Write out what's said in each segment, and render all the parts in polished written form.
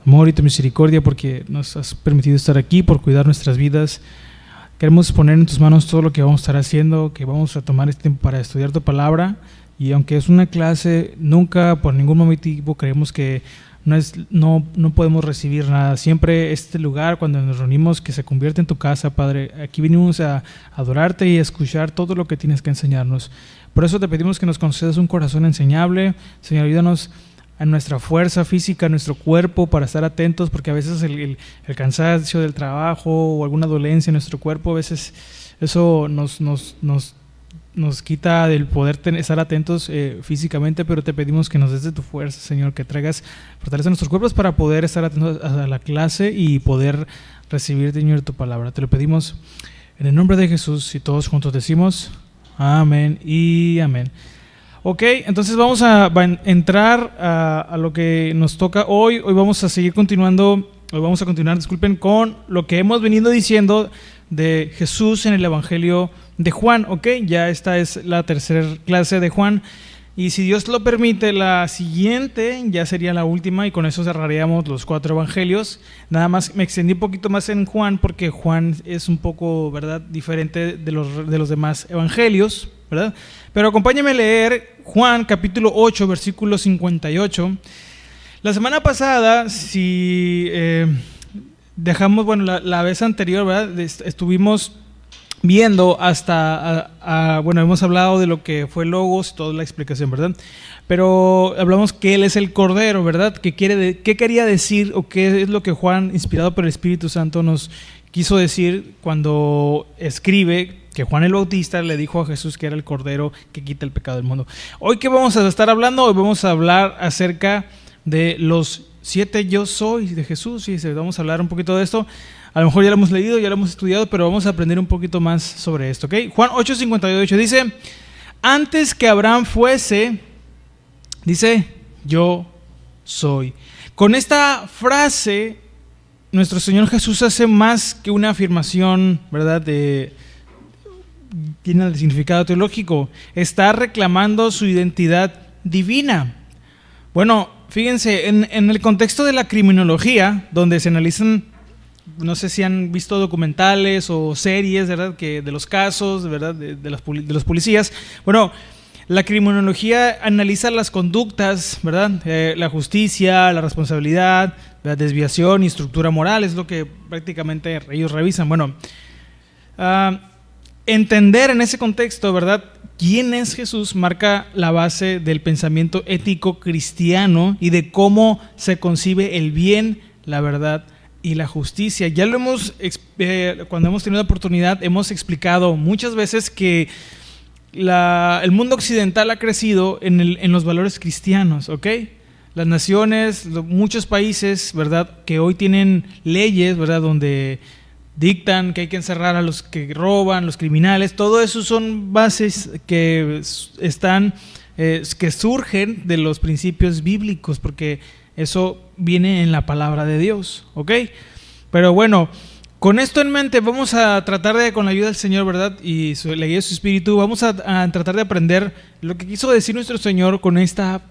amor y tu misericordia, porque nos has permitido estar aquí, por cuidar nuestras vidas. Queremos poner en tus manos todo lo que vamos a estar haciendo, que vamos a tomar este tiempo para estudiar tu palabra. Y aunque es una clase, nunca por ningún motivo creemos que no podemos recibir nada. Siempre este lugar, cuando nos reunimos, que se convierte en tu casa, Padre. Aquí venimos a adorarte y a escuchar todo lo que tienes que enseñarnos. Por eso te pedimos que nos concedas un corazón enseñable. Señor, ayúdanos a nuestra fuerza física, a nuestro cuerpo, para estar atentos, porque a veces el cansancio del trabajo o alguna dolencia en nuestro cuerpo, a veces eso nos quita del poder estar atentos físicamente, pero te pedimos que nos des de tu fuerza, Señor, que traigas fortaleza a nuestros cuerpos para poder estar atentos a la clase y poder recibir, Señor, tu palabra. Te lo pedimos en el nombre de Jesús, y todos juntos decimos amén y amén. Ok, entonces vamos a entrar a lo que nos toca hoy. Hoy vamos a continuar, con lo que hemos venido diciendo de Jesús en el Evangelio de Juan. Ok, ya esta es la tercera clase de Juan, y si Dios lo permite, la siguiente ya sería la última, y con eso cerraríamos los 4 evangelios. Nada más me extendí un poquito más en Juan, porque Juan es un poco, ¿verdad?, diferente de los demás evangelios, ¿verdad? Pero acompáñame a leer Juan capítulo 8, versículo 58. La semana pasada, si dejamos, la vez anterior, ¿verdad?, estuvimos viendo hemos hablado de lo que fue Logos, toda la explicación, ¿verdad? Pero hablamos que Él es el Cordero, ¿verdad? ¿Qué quería decir, o qué es lo que Juan, inspirado por el Espíritu Santo, nos quiso decir cuando escribe que Juan el Bautista le dijo a Jesús que era el Cordero que quita el pecado del mundo? Hoy, ¿qué vamos a estar hablando? Hoy vamos a hablar acerca de los 7 yo soy de Jesús. Sí, vamos a hablar un poquito de esto. A lo mejor ya lo hemos leído, ya lo hemos estudiado, pero vamos a aprender un poquito más sobre esto, ¿ok? Juan 8:58 dice: antes que Abraham fuese, dice, yo soy. Con esta frase, nuestro Señor Jesús hace más que una afirmación, ¿verdad?, tiene el significado teológico. Está reclamando su identidad divina. Bueno, fíjense, en el contexto de la criminología, donde se analizan, no sé si han visto documentales o series, ¿verdad?, que de los casos, ¿verdad?, de los policías. Bueno, la criminología analiza las conductas, ¿verdad?, la justicia, la responsabilidad, la desviación y estructura moral, es lo que prácticamente ellos revisan. Bueno, entender en ese contexto, ¿verdad?, quién es Jesús marca la base del pensamiento ético cristiano y de cómo se concibe el bien, la verdad y la justicia. Ya lo cuando hemos tenido la oportunidad, hemos explicado muchas veces que el mundo occidental ha crecido en los valores cristianos, ¿ok? Las naciones, muchos países, ¿verdad?, que hoy tienen leyes, ¿verdad?, donde dictan que hay que encerrar a los que roban, los criminales. Todo eso son bases que surgen de los principios bíblicos, porque eso viene en la palabra de Dios, ¿ok? Pero bueno, con esto en mente vamos a tratar de, con la ayuda del Señor, ¿verdad?, y la guía de su Espíritu, vamos a tratar de aprender lo que quiso decir nuestro Señor con esta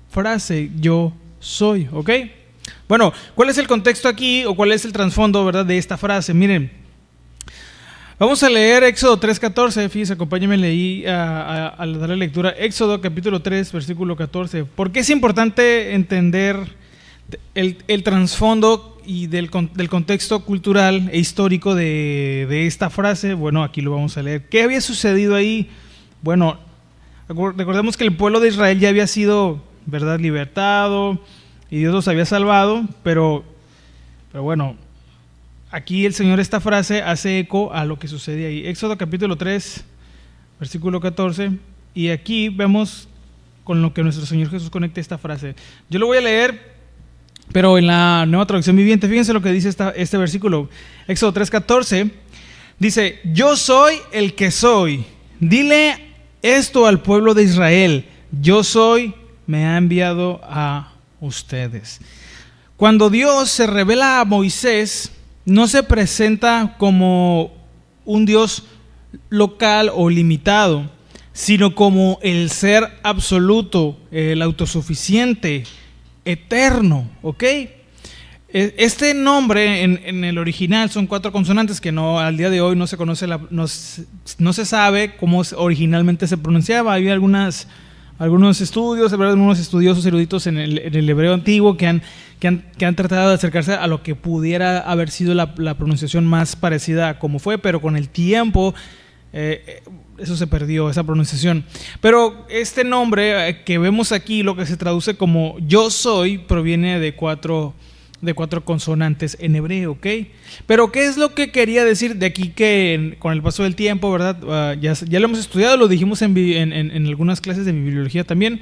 frase, yo soy, ¿ok? Bueno, ¿cuál es el contexto aquí, o cuál es el trasfondo, ¿verdad?, de esta frase? Miren, vamos a leer Éxodo 3:14, fíjense, acompáñenme, leí a darle lectura. Éxodo capítulo 3, versículo 14. ¿Por qué es importante entender el trasfondo y del contexto cultural e histórico de esta frase? Bueno, aquí lo vamos a leer. ¿Qué había sucedido ahí? Bueno, recordemos que el pueblo de Israel ya había sido, ¿verdad?, libertado, y Dios los había salvado, pero bueno, aquí el Señor, esta frase hace eco a lo que sucede ahí. Éxodo capítulo 3, versículo 14, y aquí vemos con lo que nuestro Señor Jesús conecta esta frase. Yo lo voy a leer, pero en la Nueva Traducción Viviente. Fíjense lo que dice este versículo. Éxodo 3:14 dice: yo soy el que soy. Dile esto al pueblo de Israel: yo soy, me ha enviado a ustedes. Cuando Dios se revela a Moisés, no se presenta como un Dios local o limitado, sino como el ser absoluto, el autosuficiente, eterno, ¿ok? Este nombre en el original son 4 consonantes que no, al día de hoy no se conoce, no se sabe cómo originalmente se pronunciaba. Hay algunos estudios, algunos estudiosos eruditos en el hebreo antiguo que han tratado de acercarse a lo que pudiera haber sido la pronunciación más parecida a cómo fue, pero con el tiempo eso se perdió, esa pronunciación. Pero este nombre que vemos aquí, lo que se traduce como yo soy, proviene de cuatro consonantes en hebreo, ¿ok? Pero ¿qué es lo que quería decir de aquí que con el paso del tiempo, verdad? Ya lo hemos estudiado, lo dijimos en algunas clases de bibliología también,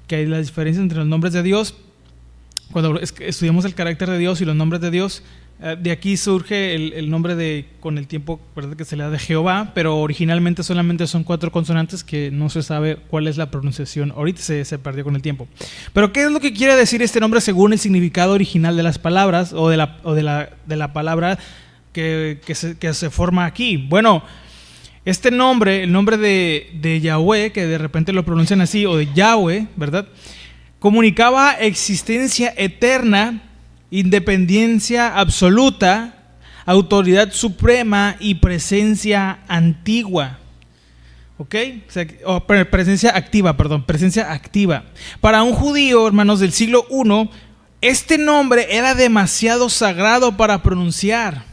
que hay la diferencia entre los nombres de Dios. Cuando estudiamos el carácter de Dios y los nombres de Dios, de aquí surge el nombre con el tiempo, ¿verdad?, que se le da de Jehová, pero originalmente solamente son 4 consonantes que no se sabe cuál es la pronunciación. Ahorita se perdió con el tiempo. Pero ¿qué es lo que quiere decir este nombre según el significado original de las palabras o de la palabra que se forma aquí? Bueno, este nombre, el nombre de Yahweh, que de repente lo pronuncian así, o de Yahweh, ¿verdad?, comunicaba existencia eterna, independencia absoluta, autoridad suprema y presencia antigua. ¿Ok? Presencia activa. Para un judío, hermanos, del siglo I, este nombre era demasiado sagrado para pronunciar.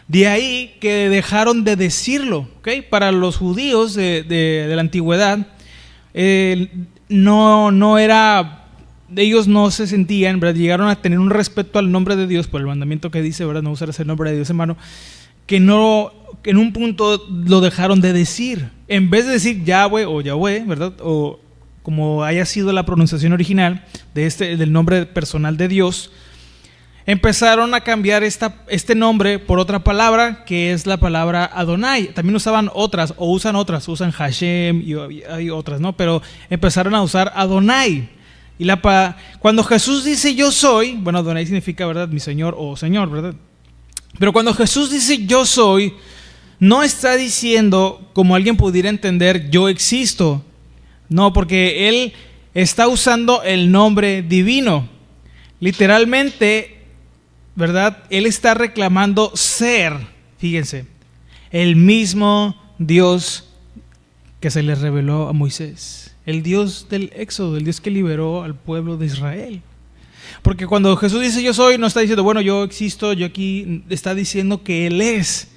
De ahí que dejaron de decirlo. ¿Ok? Para los judíos de la antigüedad, no era... Ellos no se sentían, ¿verdad?, llegaron a tener un respeto al nombre de Dios por el mandamiento que dice, ¿verdad?, no usar ese nombre de Dios en vano, que en un punto lo dejaron de decir. En vez de decir Yahweh o Yahweh, ¿verdad?, o como haya sido la pronunciación original del nombre personal de Dios, empezaron a cambiar este nombre por otra palabra, que es la palabra Adonai. También usan Hashem y hay otras, ¿no? Pero empezaron a usar Adonai. Y cuando Jesús dice yo soy, bueno, Adonai significa, ¿verdad?, mi Señor o Señor, ¿verdad? Pero cuando Jesús dice yo soy, no está diciendo, como alguien pudiera entender, yo existo. No, porque Él está usando el nombre divino. Literalmente, ¿verdad?, Él está reclamando ser, fíjense, el mismo Dios que se le reveló a Moisés. El Dios del Éxodo, el Dios que liberó al pueblo de Israel. Porque cuando Jesús dice yo soy, no está diciendo, bueno, yo existo, yo aquí, está diciendo que Él es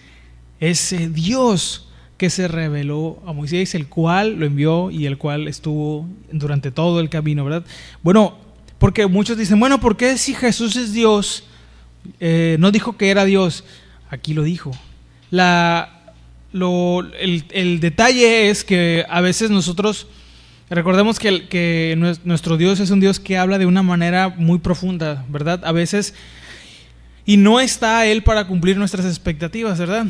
ese Dios que se reveló a Moisés, el cual lo envió y el cual estuvo durante todo el camino, ¿verdad? Bueno, porque muchos dicen, bueno, ¿por qué si Jesús es Dios, no dijo que era Dios? Aquí lo dijo. El detalle es que a veces nosotros... Recordemos que nuestro Dios es un Dios que habla de una manera muy profunda, ¿verdad? A veces, y no está Él para cumplir nuestras expectativas, ¿verdad?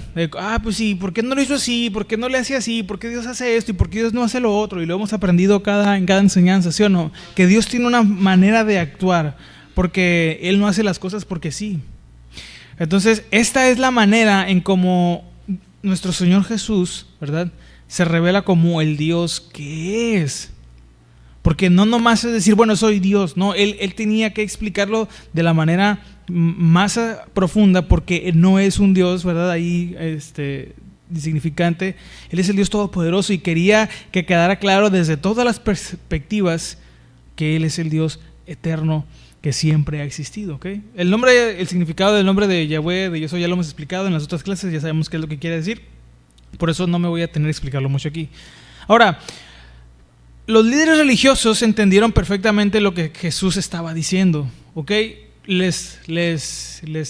Pues sí, ¿por qué no lo hizo así? ¿Por qué no le hacía así? ¿Por qué Dios hace esto? ¿Y por qué Dios no hace lo otro? Y lo hemos aprendido en cada enseñanza, ¿sí o no? Que Dios tiene una manera de actuar, porque Él no hace las cosas porque sí. Entonces, esta es la manera en cómo nuestro Señor Jesús, ¿verdad?, se revela como el Dios que es. Porque no nomás es decir, bueno, soy Dios. No, él tenía que explicarlo de la manera más profunda, porque no es un Dios, ¿verdad?, ahí insignificante. Él es el Dios todopoderoso y quería que quedara claro desde todas las perspectivas que Él es el Dios eterno que siempre ha existido, ¿ok? El significado del nombre de Yahweh, de yo soy, ya lo hemos explicado en las otras clases, ya sabemos qué es lo que quiere decir. Por eso no me voy a tener que explicarlo mucho aquí. Ahora, los líderes religiosos entendieron perfectamente lo que Jesús estaba diciendo, ¿ok? Les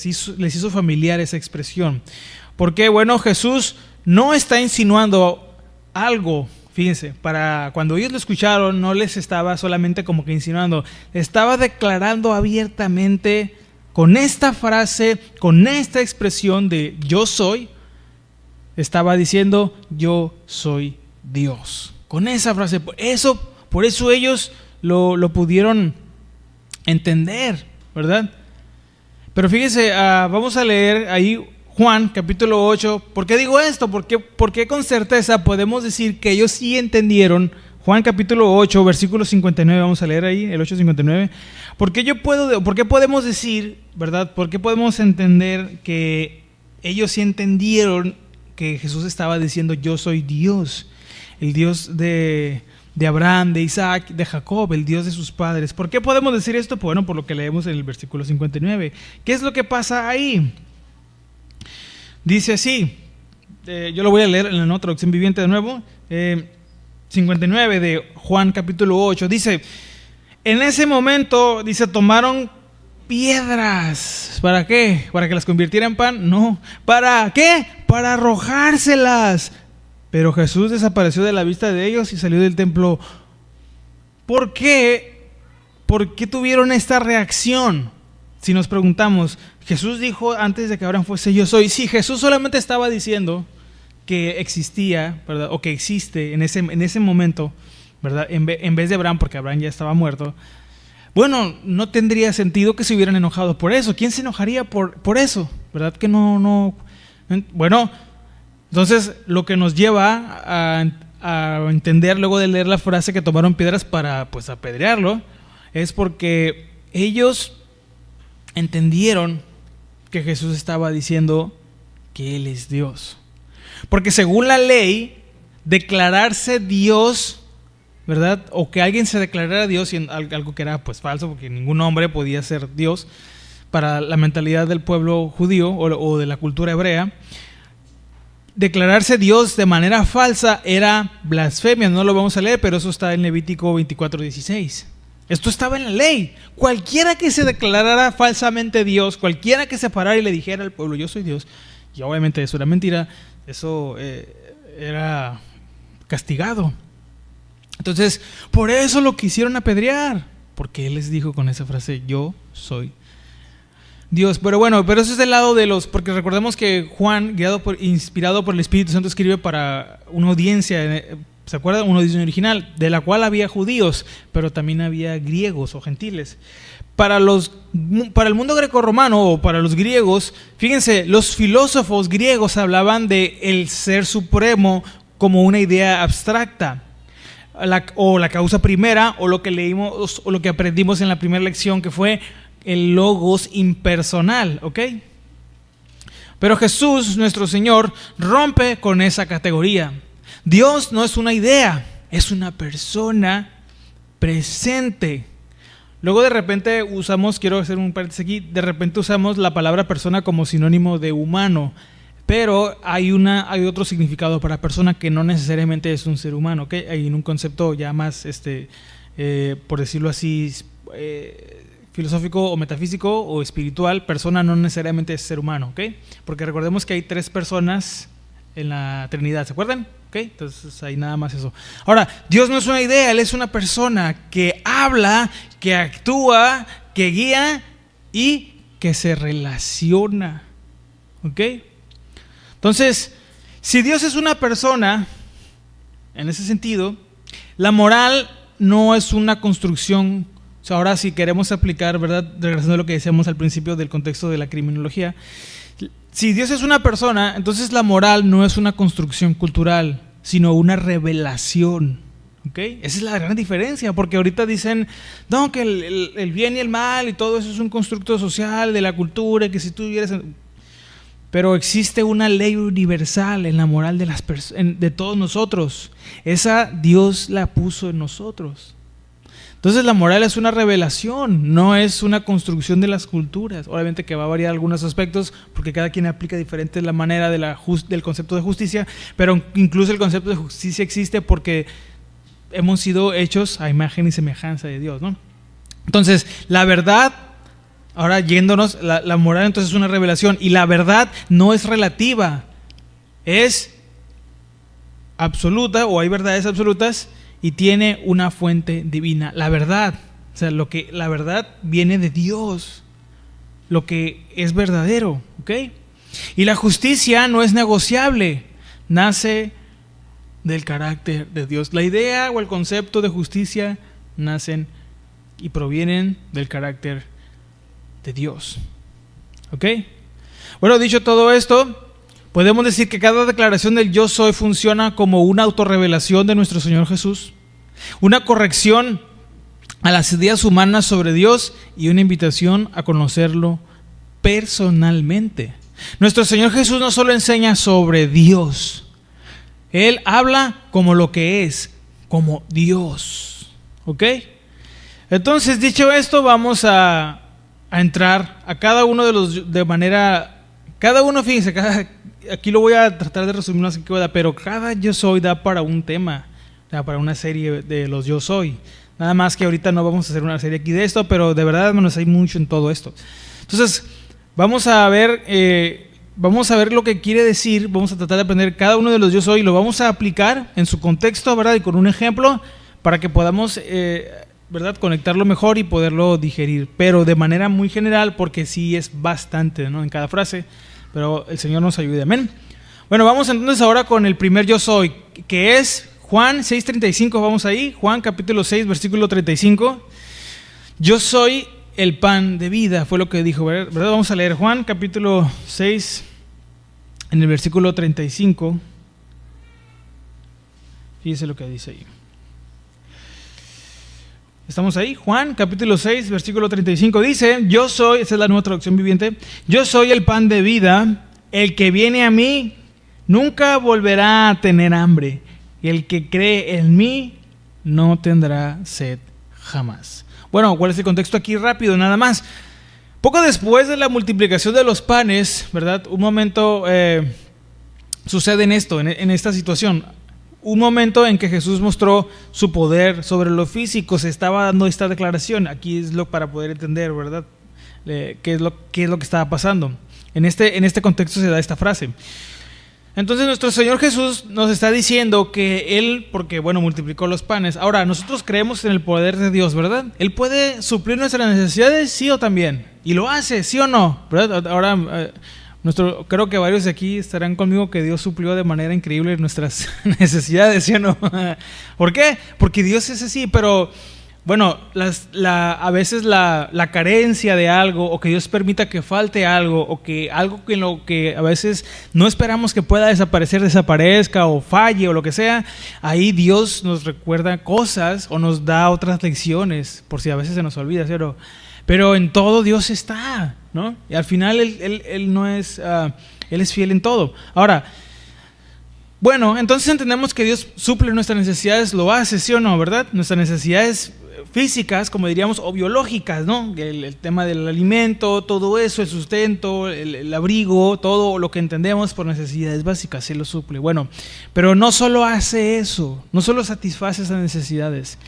hizo familiar esa expresión. Porque, bueno, Jesús no está insinuando algo, fíjense, para cuando ellos lo escucharon, no les estaba solamente como que insinuando, estaba declarando abiertamente con esta frase, con esta expresión de yo soy. Estaba diciendo, yo soy Dios. Con esa frase, por eso ellos lo pudieron entender, ¿verdad? Pero fíjense, vamos a leer ahí Juan capítulo 8. ¿Por qué digo esto? ¿Por qué con certeza podemos decir que ellos sí entendieron Juan capítulo 8, versículo 59, vamos a leer ahí, el 8:59. ¿Por qué podemos decir, verdad? ¿Por qué podemos entender que ellos sí entendieron que Jesús estaba diciendo yo soy Dios? El Dios de Abraham, de Isaac, de Jacob, el Dios de sus padres. ¿Por qué podemos decir esto? Bueno, por lo que leemos en el versículo 59. ¿Qué es lo que pasa ahí? Dice así, yo lo voy a leer en la nueva traducción viviente de nuevo, 59 de Juan capítulo 8, dice, en ese momento, dice, tomaron piedras. ¿Para qué? ¿Para que las convirtiera en pan? No. ¿Para qué? Para arrojárselas. Pero Jesús desapareció de la vista de ellos y salió del templo. ¿Por qué? ¿Por qué tuvieron esta reacción? Si nos preguntamos, Jesús dijo antes de que Abraham fuese yo soy. Sí, Jesús solamente estaba diciendo que existía, ¿verdad? O que existe en ese momento, ¿verdad? En vez de Abraham, porque Abraham ya estaba muerto. Bueno, no tendría sentido que se hubieran enojado por eso. ¿Quién se enojaría por eso? ¿Verdad que no? Bueno, entonces lo que nos lleva a entender luego de leer la frase que tomaron piedras para pues apedrearlo, es porque ellos entendieron que Jesús estaba diciendo que Él es Dios. Porque según la ley, declararse Dios, ¿verdad? O que alguien se declarara Dios, algo que era pues falso, porque ningún hombre podía ser Dios para la mentalidad del pueblo judío o de la cultura hebrea. Declararse Dios de manera falsa era blasfemia. No lo vamos a leer, pero eso está en Levítico 24:16. Esto estaba en la ley. Cualquiera que se declarara falsamente Dios, cualquiera que se parara y le dijera al pueblo yo soy Dios, y obviamente eso era mentira, eso era castigado. Entonces, por eso lo quisieron apedrear, porque Él les dijo con esa frase, yo soy Dios. Pero bueno, pero eso es del lado de los, porque recordemos que Juan, inspirado por el Espíritu Santo, escribe para una audiencia, ¿se acuerdan? Una audiencia original, de la cual había judíos, pero también había griegos o gentiles. Para el mundo grecorromano o para los griegos, fíjense, los filósofos griegos hablaban de el ser supremo como una idea abstracta, o la causa primera, o lo que leímos o lo que aprendimos en la primera lección, que fue el logos impersonal, ¿ok? Pero Jesús, nuestro Señor, rompe con esa categoría. Dios no es una idea, es una persona presente. Luego de repente quiero hacer un paréntesis aquí, de repente usamos la palabra persona como sinónimo de humano, pero hay otro significado para persona que no necesariamente es un ser humano, ¿ok? Hay un concepto ya más, por decirlo así, filosófico o metafísico o espiritual. Persona no necesariamente es ser humano, ¿ok? Porque recordemos que hay 3 personas en la Trinidad, ¿se acuerdan? ¿Ok? Entonces hay nada más eso. Ahora, Dios no es una idea, Él es una persona que habla, que actúa, que guía y que se relaciona, ¿ok? Entonces, si Dios es una persona, en ese sentido, la moral no es una construcción. O sea, ahora si queremos aplicar, ¿verdad? Regresando a lo que decíamos al principio del contexto de la criminología, si Dios es una persona, entonces la moral no es una construcción cultural, sino una revelación, ¿ok? Esa es la gran diferencia, porque ahorita dicen, no, que el bien y el mal y todo eso es un constructo social de la cultura, que si tú vivieras... Pero existe una ley universal en la moral de todos nosotros. Esa Dios la puso en nosotros. Entonces la moral es una revelación, no es una construcción de las culturas. Obviamente que va a variar algunos aspectos, porque cada quien aplica diferente la manera del concepto de justicia, pero incluso el concepto de justicia existe porque hemos sido hechos a imagen y semejanza de Dios, ¿no? Entonces, la verdad, ahora yéndonos, la moral entonces es una revelación, y la verdad no es relativa, es absoluta, o hay verdades absolutas, y tiene una fuente divina. La verdad, o sea, la verdad viene de Dios, lo que es verdadero, ¿ok? Y la justicia no es negociable, nace del carácter de Dios. La idea o el concepto de justicia nacen y provienen del carácter de Dios, ¿ok? Bueno, dicho todo esto, podemos decir que cada declaración del yo soy funciona como una autorrevelación de nuestro Señor Jesús. una corrección a las ideas humanas sobre Dios y una invitación a conocerlo personalmente. Nuestro Señor Jesús no solo enseña sobre Dios, Él habla como lo que es, como Dios. ¿Ok? Entonces, dicho esto, vamos a entrar a cada uno de los de manera, cada uno, fíjense, aquí lo voy a tratar de resumir más que pueda, pero cada yo soy da para un tema, da para una serie de los yo soy. Nada más que ahorita no vamos a hacer una serie aquí de esto, pero de verdad, hermanos, hay mucho en todo esto. Entonces, vamos a ver lo que quiere decir, vamos a tratar de aprender cada uno de los yo soy, lo vamos a aplicar en su contexto, ¿verdad? Y con un ejemplo para que podamos, ¿verdad?, conectarlo mejor y poderlo digerir, pero de manera muy general, porque sí es bastante, ¿no?, en cada frase, pero el Señor nos ayude, amén. Bueno, vamos entonces ahora con el primer yo soy, que es Juan 6:35, vamos ahí, Juan capítulo 6, versículo 35. Yo soy el pan de vida, fue lo que dijo, ¿verdad? Vamos a leer Juan capítulo 6, en el versículo 35. Fíjese lo que dice ahí. ¿Estamos ahí? Juan capítulo 6, versículo 35 dice: yo soy, esa es la nueva traducción viviente, yo soy el pan de vida, el que viene a mí nunca volverá a tener hambre, y el que cree en mí no tendrá sed jamás. Bueno, ¿cuál es el contexto aquí? Rápido, nada más. Poco después de la multiplicación de los panes, ¿verdad? Un momento sucede en esta situación. Un momento en que Jesús mostró su poder sobre lo físico, se estaba dando esta declaración. Aquí es lo para poder entender, ¿verdad? ¿Qué es lo que estaba pasando? En este contexto se da esta frase. Entonces nuestro Señor Jesús nos está diciendo que Él, porque bueno, multiplicó los panes. Ahora, nosotros creemos en el poder de Dios, ¿verdad? Él puede suplir nuestras necesidades, sí o también. Y lo hace, sí o no, ¿verdad? Ahora, creo que varios de aquí estarán conmigo que Dios suplió de manera increíble nuestras necesidades, ¿sí o no? ¿Por qué? Porque Dios es así, pero bueno, a veces la carencia de algo, o que Dios permita que falte algo, o que algo en lo que a veces no esperamos que pueda desaparezca, o falle, o lo que sea, ahí Dios nos recuerda cosas, o nos da otras lecciones, por si a veces se nos olvida, ¿sí? Pero en todo Dios está, ¿no? Y al final Él no es, Él es fiel en todo. Ahora, bueno, entonces entendemos que Dios suple nuestras necesidades, lo hace, ¿sí o no? ¿Verdad? Nuestras necesidades físicas, como diríamos, o biológicas, ¿no? El tema del alimento, todo eso, el sustento, el abrigo, todo lo que entendemos por necesidades básicas, Él lo suple. Bueno, pero no solo hace eso, no solo satisface esas necesidades,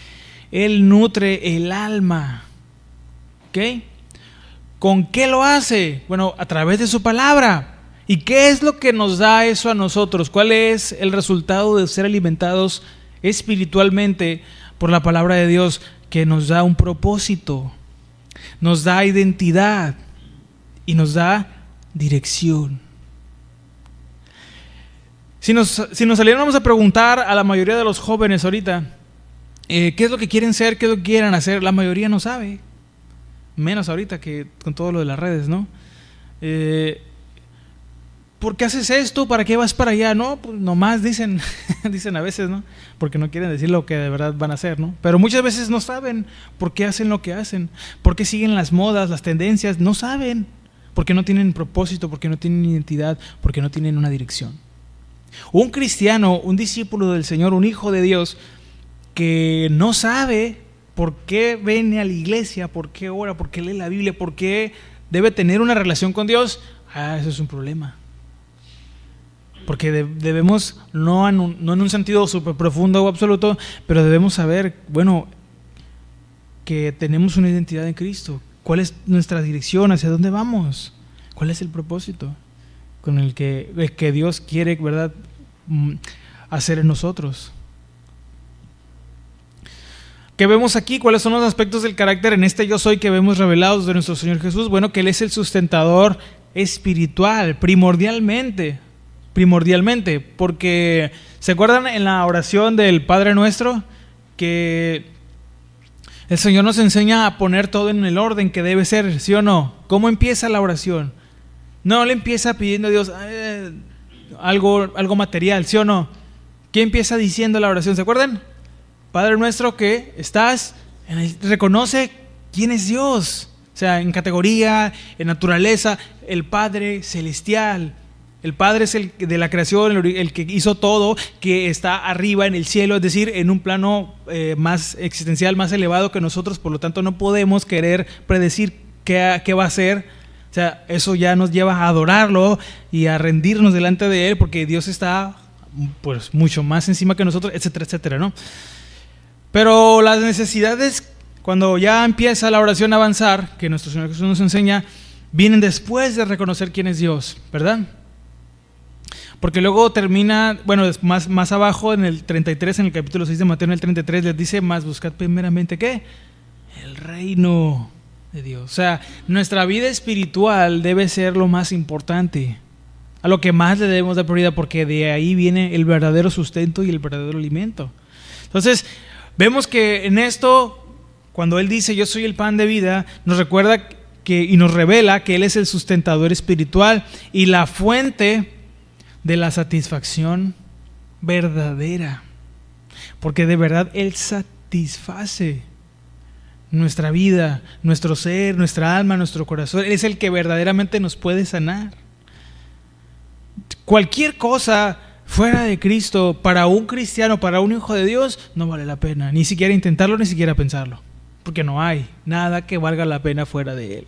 Él nutre el alma. ¿Ok? ¿Con qué lo hace? Bueno, a través de su palabra. ¿Y qué es lo que nos da eso a nosotros? ¿Cuál es el resultado de ser alimentados espiritualmente por la palabra de Dios? Que nos da un propósito, nos da identidad y nos da dirección. Si nos saliéramos a preguntar a la mayoría de los jóvenes ahorita, ¿qué es lo que quieren ser? ¿Qué es lo que quieren hacer? La mayoría no sabe. Menos ahorita que con todo lo de las redes, ¿no? ¿Por qué haces esto? ¿Para qué vas para allá? No, pues nomás dicen a veces, ¿no? Porque no quieren decir lo que de verdad van a hacer, ¿no? Pero muchas veces no saben por qué hacen lo que hacen, por qué siguen las modas, las tendencias, no saben, porque no tienen propósito, porque no tienen identidad, porque no tienen una dirección. Un cristiano, un discípulo del Señor, un hijo de Dios que no sabe por qué viene a la iglesia, por qué ora, por qué lee la Biblia, por qué debe tener una relación con Dios, eso es un problema. Porque debemos, no en un sentido súper profundo o absoluto, pero debemos saber, bueno, que tenemos una identidad en Cristo. ¿Cuál es nuestra dirección? ¿Hacia dónde vamos? ¿Cuál es el propósito con el que Dios quiere, ¿verdad?, hacer en nosotros? ¿Qué vemos aquí? ¿Cuáles son los aspectos del carácter en este yo soy que vemos revelados de nuestro Señor Jesús? Bueno, que Él es el sustentador espiritual, primordialmente, porque ¿se acuerdan en la oración del Padre Nuestro? Que el Señor nos enseña a poner todo en el orden que debe ser, ¿sí o no? ¿Cómo empieza la oración? No le empieza pidiendo a Dios algo material, ¿sí o no? ¿Qué empieza diciendo la oración? ¿Se acuerdan? Padre nuestro que estás, reconoce quién es Dios. O sea, en categoría, en naturaleza, el Padre celestial. El Padre es el de la creación, el que hizo todo, que está arriba en el cielo, es decir, en un plano más existencial, más elevado que nosotros. Por lo tanto, no podemos querer predecir qué va a hacer. O sea, eso ya nos lleva a adorarlo y a rendirnos delante de Él, porque Dios está pues mucho más encima que nosotros, etcétera, etcétera, ¿no? Pero las necesidades, cuando ya empieza la oración a avanzar, que nuestro Señor Jesús nos enseña, vienen después de reconocer quién es Dios, ¿verdad? Porque luego termina, bueno, más abajo en el 33, en el capítulo 6 de Mateo, en el 33, les dice, más buscad primeramente, ¿qué? El reino de Dios. O sea, nuestra vida espiritual debe ser lo más importante, a lo que más le debemos dar prioridad, porque de ahí viene el verdadero sustento y el verdadero alimento. Entonces, vemos que en esto, cuando Él dice, yo soy el pan de vida, nos recuerda y nos revela que Él es el sustentador espiritual y la fuente de la satisfacción verdadera, porque de verdad Él satisface nuestra vida, nuestro ser, nuestra alma, nuestro corazón. Él es el que verdaderamente nos puede sanar. Cualquier cosa fuera de Cristo, para un cristiano, para un hijo de Dios, no vale la pena, ni siquiera intentarlo, ni siquiera pensarlo, porque no hay nada que valga la pena fuera de Él.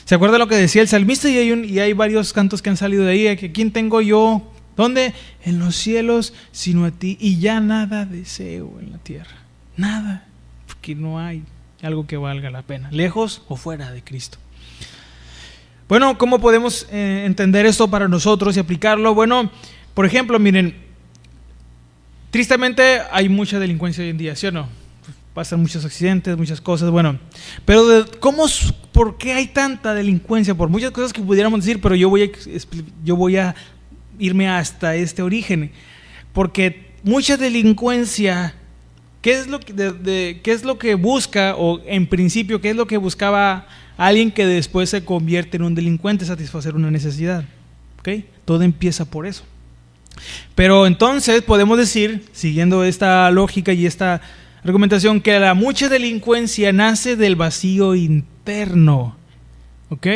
¿Se acuerda lo que decía el salmista? Y hay varios cantos que han salido de ahí, que ¿quién tengo yo? ¿Dónde? En los cielos, sino a ti, y ya nada deseo en la tierra. Nada, porque no hay algo que valga la pena, lejos o fuera de Cristo. Bueno, ¿cómo podemos entender esto para nosotros y aplicarlo? Bueno, por ejemplo, miren, tristemente hay mucha delincuencia hoy en día, ¿sí o no? Pasan muchos accidentes, muchas cosas, bueno, pero ¿por qué hay tanta delincuencia? Por muchas cosas que pudiéramos decir, pero yo voy a irme hasta este origen, porque mucha delincuencia, ¿qué es lo que busca, o en principio, qué es lo que buscaba alguien que después se convierte en un delincuente? Satisfacer una necesidad, ¿ok? Todo empieza por eso. Pero entonces podemos decir, siguiendo esta lógica y esta argumentación, que la mucha delincuencia nace del vacío interno, ¿ok?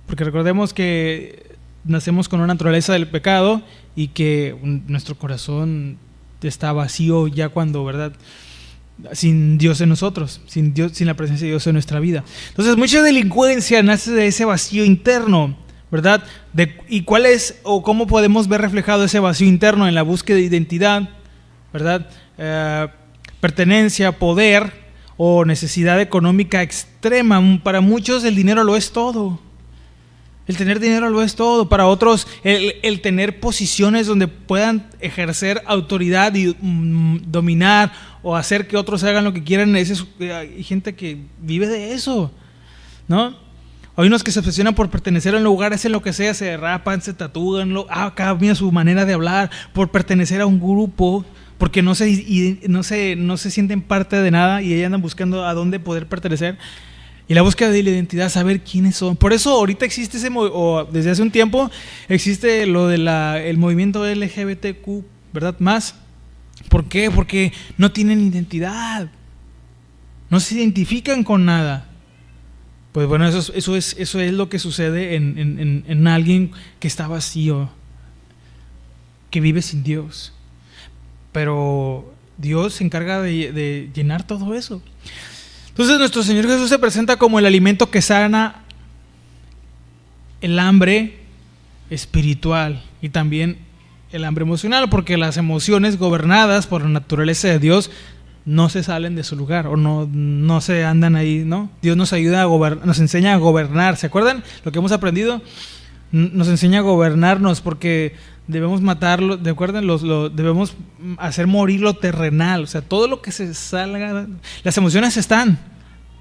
Porque recordemos que nacemos con una naturaleza del pecado y que nuestro corazón está vacío ya cuando, ¿verdad?, sin Dios en nosotros, sin la presencia de Dios en nuestra vida. Entonces, mucha delincuencia nace de ese vacío interno, ¿verdad? ¿Y cuál es, o cómo podemos ver reflejado ese vacío interno? En la búsqueda de identidad, ¿verdad? Pertenencia, poder o necesidad económica extrema. Para muchos el dinero lo es todo. El tener dinero lo es todo. Para otros el tener posiciones donde puedan ejercer autoridad y dominar o hacer que otros hagan lo que quieran. Hay gente que vive de eso, ¿no? Hay unos que se obsesionan por pertenecer a un lugar, hacen lo que sea, se rapan, se tatúan, cambia su manera de hablar por pertenecer a un grupo, porque no se sienten parte de nada y ahí andan buscando a dónde poder pertenecer. Y la búsqueda de la identidad, saber quiénes son. Por eso ahorita existe desde hace un tiempo existe lo de el movimiento LGBTQ, ¿verdad? Más. ¿Por qué? Porque no tienen identidad, no se identifican con nada. Pues bueno, eso es lo que sucede en alguien que está vacío, que vive sin Dios. Pero Dios se encarga de llenar todo eso. Entonces nuestro Señor Jesús se presenta como el alimento que sana el hambre espiritual y también el hambre emocional, porque las emociones gobernadas por la naturaleza de Dios no se salen de su lugar o no se andan ahí, ¿no? Dios nos ayuda nos enseña a gobernar. ¿Se acuerdan lo que hemos aprendido? Nos enseña a gobernarnos porque debemos matarlo, ¿de acuerdo? Debemos hacer morir lo terrenal, o sea, todo lo que se salga. Las emociones están,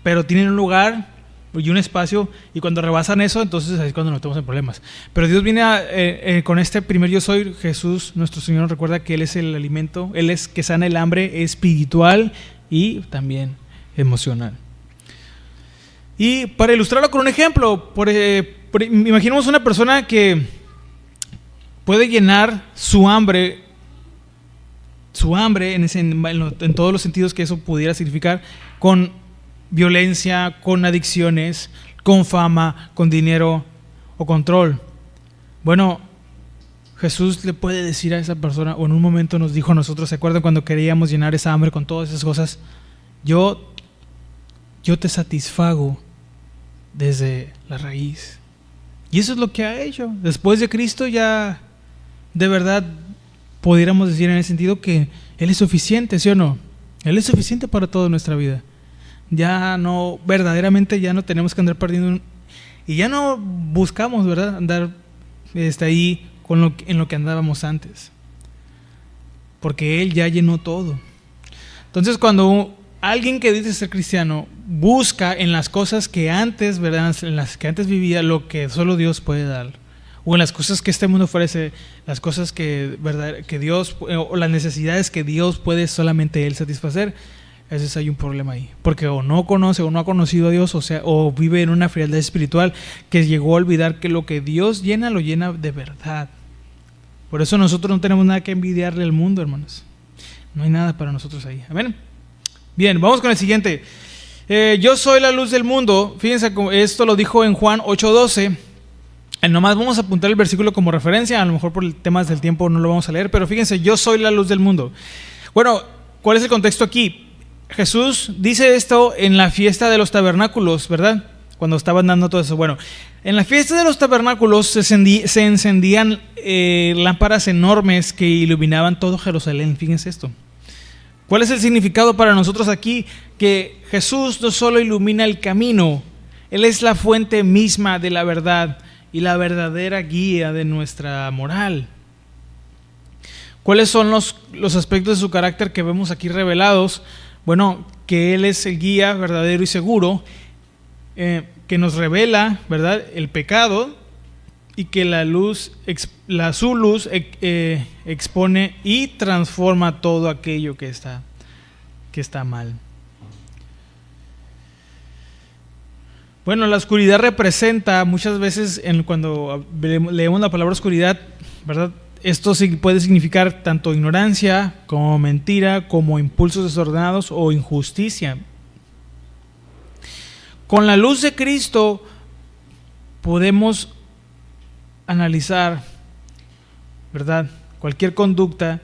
pero tienen un lugar y un espacio, y cuando rebasan eso, entonces ahí es cuando nos metemos en problemas. Pero Dios viene con este primer yo soy. Jesús, nuestro Señor, nos recuerda que Él es el alimento, Él es que sana el hambre espiritual y también emocional. Y para ilustrarlo con un ejemplo, imaginemos una persona que puede llenar su hambre su hambre en todos los sentidos que eso pudiera significar, con violencia, con adicciones, con fama, con dinero o control. Bueno, Jesús le puede decir a esa persona, o en un momento nos dijo a nosotros, ¿se acuerdan cuando queríamos llenar esa hambre con todas esas cosas? Yo te satisfago desde la raíz. Y eso es lo que ha hecho. Después de Cristo ya de verdad pudiéramos decir en ese sentido que Él es suficiente, ¿sí o no? Él es suficiente para toda nuestra vida. Ya no, verdaderamente ya no tenemos que andar perdiendo y ya no buscamos, ¿verdad? Andar ahí en lo que andábamos antes. Porque Él ya llenó todo. Entonces cuando alguien que dice ser cristiano busca en las cosas que antes, ¿verdad?, en las que antes vivía, lo que solo Dios puede dar, o en las cosas que este mundo ofrece, las cosas que, ¿verdad?, que Dios, o las necesidades que Dios puede solamente Él satisfacer, a veces hay un problema ahí, porque o no conoce o no ha conocido a Dios, o vive en una frialdad espiritual que llegó a olvidar que lo que Dios llena, lo llena de verdad. Por eso nosotros no tenemos nada que envidiarle al mundo, hermanos. No hay nada para nosotros ahí. Amén. Bien, vamos con el siguiente. Yo soy la luz del mundo. Fíjense, esto lo dijo en Juan 8:12. Nomás vamos a apuntar el versículo como referencia. A lo mejor por temas del tiempo no lo vamos a leer, pero fíjense, yo soy la luz del mundo. Bueno, ¿cuál es el contexto aquí? Jesús dice esto en la fiesta de los tabernáculos, ¿verdad? Cuando estaban dando todo eso. Bueno, en la fiesta de los tabernáculos se encendían lámparas enormes que iluminaban todo Jerusalén. Fíjense esto. ¿Cuál es el significado para nosotros aquí? Que Jesús no solo ilumina el camino, Él es la fuente misma de la verdad y la verdadera guía de nuestra moral. ¿Cuáles son los aspectos de su carácter que vemos aquí revelados? Bueno, que Él es el guía verdadero y seguro, que nos revela, ¿verdad?, el pecado, y que su luz expone y transforma todo aquello que está mal. Bueno, la oscuridad representa muchas veces, cuando leemos la palabra oscuridad, ¿verdad?, esto puede significar tanto ignorancia como mentira, como impulsos desordenados o injusticia. Con la luz de Cristo podemos analizar, ¿verdad?, cualquier conducta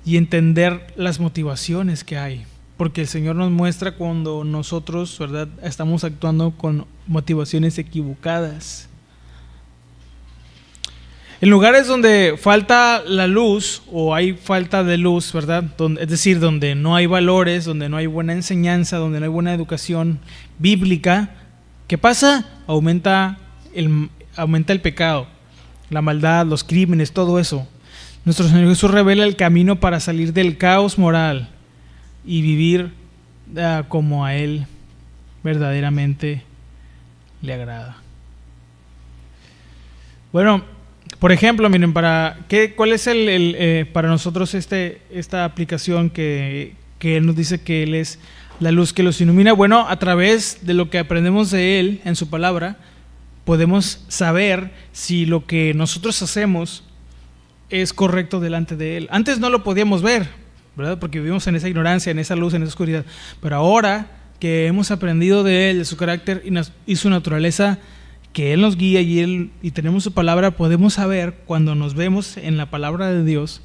y entender las motivaciones que hay, porque el Señor nos muestra cuando nosotros, ¿verdad?, estamos actuando con motivaciones equivocadas. En lugares donde falta la luz o hay falta de luz, ¿verdad?, es decir, donde no hay valores, donde no hay buena enseñanza, donde no hay buena educación bíblica, ¿qué pasa? Aumenta el pecado, la maldad, los crímenes, todo eso. Nuestro Señor Jesús revela el camino para salir del caos moral y vivir como a Él verdaderamente le agrada. Bueno, por ejemplo, miren, ¿cuál es para nosotros esta aplicación que Él nos dice que Él es la luz que los ilumina? Bueno, a través de lo que aprendemos de Él en su palabra, podemos saber si lo que nosotros hacemos es correcto delante de Él. Antes no lo podíamos ver, ¿verdad?, porque vivimos en esa ignorancia, en esa luz, en esa oscuridad. Pero ahora que hemos aprendido de Él, de su carácter y su naturaleza, que Él nos guía y tenemos su palabra, podemos saber cuando nos vemos en la palabra de Dios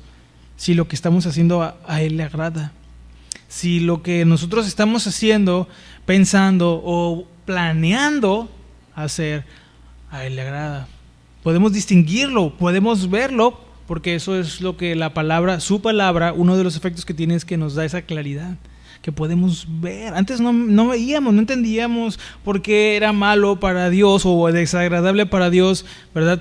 si lo que estamos haciendo a Él le agrada. Si lo que nosotros estamos haciendo, pensando o planeando hacer a Él le agrada. Podemos distinguirlo, podemos verlo, porque eso es lo que la palabra, su palabra, uno de los efectos que tiene es que nos da esa claridad, que podemos ver. Antes no veíamos, no entendíamos por qué era malo para Dios o desagradable para Dios, ¿verdad?,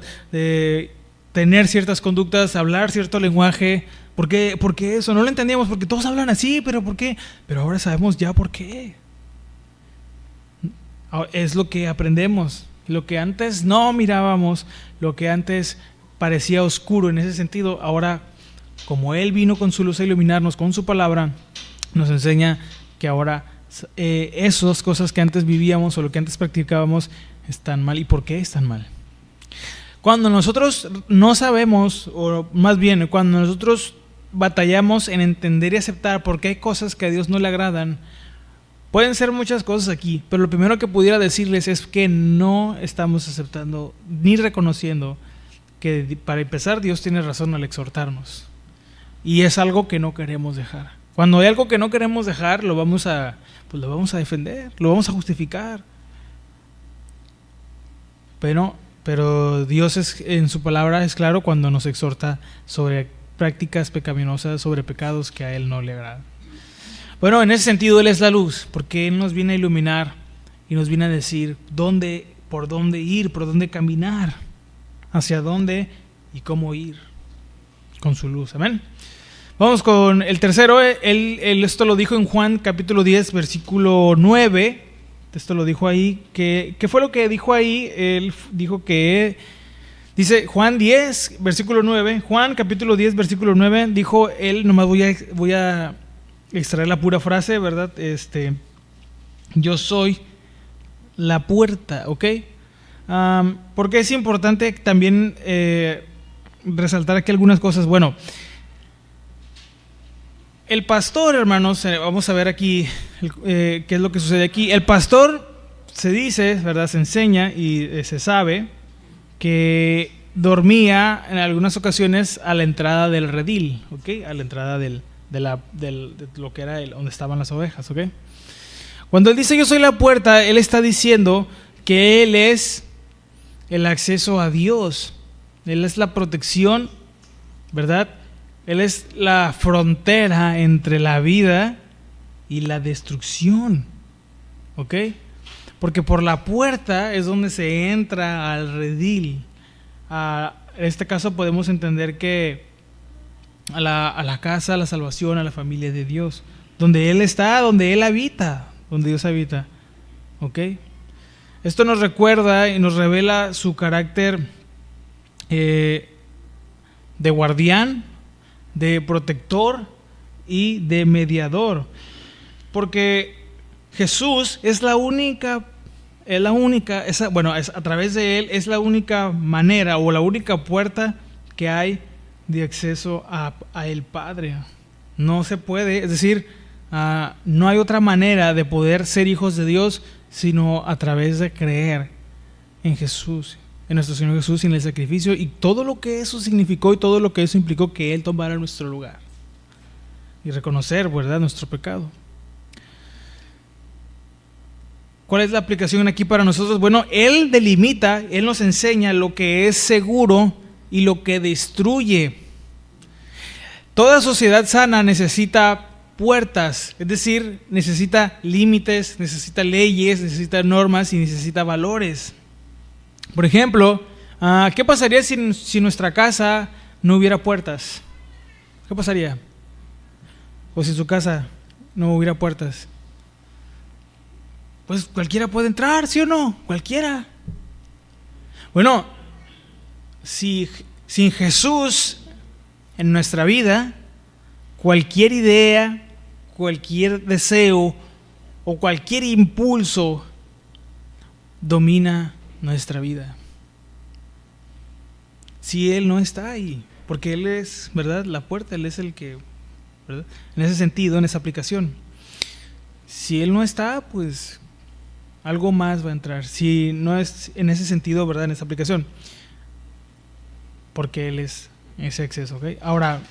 tener ciertas conductas, hablar cierto lenguaje. ¿Por qué eso? No lo entendíamos, porque todos hablan así, pero ¿por qué? Pero ahora sabemos ya por qué. Es lo que aprendemos. Lo que antes no mirábamos, lo que antes parecía oscuro en ese sentido, ahora, como Él vino con su luz a iluminarnos con su palabra, nos enseña que ahora esas cosas que antes vivíamos o lo que antes practicábamos están mal. ¿Y por qué están mal? Cuando nosotros no sabemos, o más bien, cuando nosotros batallamos en entender y aceptar porque hay cosas que a Dios no le agradan. Pueden ser muchas cosas aquí, pero lo primero que pudiera decirles es que no estamos aceptando ni reconociendo que, para empezar, Dios tiene razón al exhortarnos. Y es algo que no queremos dejar. Cuando hay algo que no queremos dejar, lo vamos a defender, lo vamos a justificar. Pero Dios en su palabra es claro cuando nos exhorta sobre prácticas pecaminosas, sobre pecados que a Él no le agradan. Bueno, en ese sentido Él es la luz, porque Él nos viene a iluminar y nos viene a decir por dónde ir, por dónde caminar, hacia dónde y cómo ir con su luz. Amén. Vamos con el tercero. Él esto lo dijo en Juan capítulo 10, versículo 9. Esto lo dijo ahí. ¿Qué fue lo que dijo ahí? Él dijo que... Dice Juan 10, versículo 9. Juan capítulo 10, versículo 9. Dijo él, nomás voy a extraer la pura frase, ¿verdad? Yo soy la puerta, ¿ok? Porque es importante también resaltar aquí algunas cosas. Bueno, el pastor, hermanos, vamos a ver aquí qué es lo que sucede aquí. El pastor se dice, ¿verdad? Se enseña y se sabe que dormía en algunas ocasiones a la entrada del redil, ¿ok? A la entrada de lo que era donde estaban las ovejas, ¿ok? Cuando él dice yo soy la puerta, él está diciendo que él es el acceso a Dios, él es la protección, ¿verdad? Él es la frontera entre la vida y la destrucción, ¿ok? Porque por la puerta es donde se entra al redil. En este caso podemos entender que a la casa, a la salvación, a la familia de Dios, donde Él está, donde Él habita, donde Dios habita, ¿ok? Esto nos recuerda y nos revela su carácter de guardián, de protector y de mediador, porque Jesús es la única, a través de Él es la única manera o la única puerta que hay de acceso a el Padre. No se puede, es decir, no hay otra manera de poder ser hijos de Dios sino a través de creer en Jesús, en nuestro Señor Jesús y en el sacrificio y todo lo que eso significó y todo lo que eso implicó que Él tomara nuestro lugar y reconocer, ¿verdad?, nuestro pecado. ¿Cuál es la aplicación aquí para nosotros? Bueno, Él delimita, Él nos enseña lo que es seguro y lo que destruye. Toda sociedad sana necesita puertas, es decir, necesita límites, necesita leyes, necesita normas y necesita valores. Por ejemplo, ¿qué pasaría si nuestra casa no hubiera puertas? ¿Qué pasaría? O si su casa no hubiera puertas. Pues cualquiera puede entrar, ¿sí o no? Cualquiera. Bueno, sin Jesús en nuestra vida, cualquier idea, cualquier deseo o cualquier impulso domina nuestra vida. Si Él no está ahí, porque Él es, ¿verdad?, la puerta, Él es el que, ¿verdad?, en ese sentido, en esa aplicación. Si Él no está, pues algo más va a entrar. Si no es en ese sentido, ¿verdad?, en esa aplicación, porque Él es ese acceso, ¿ok? Ahora,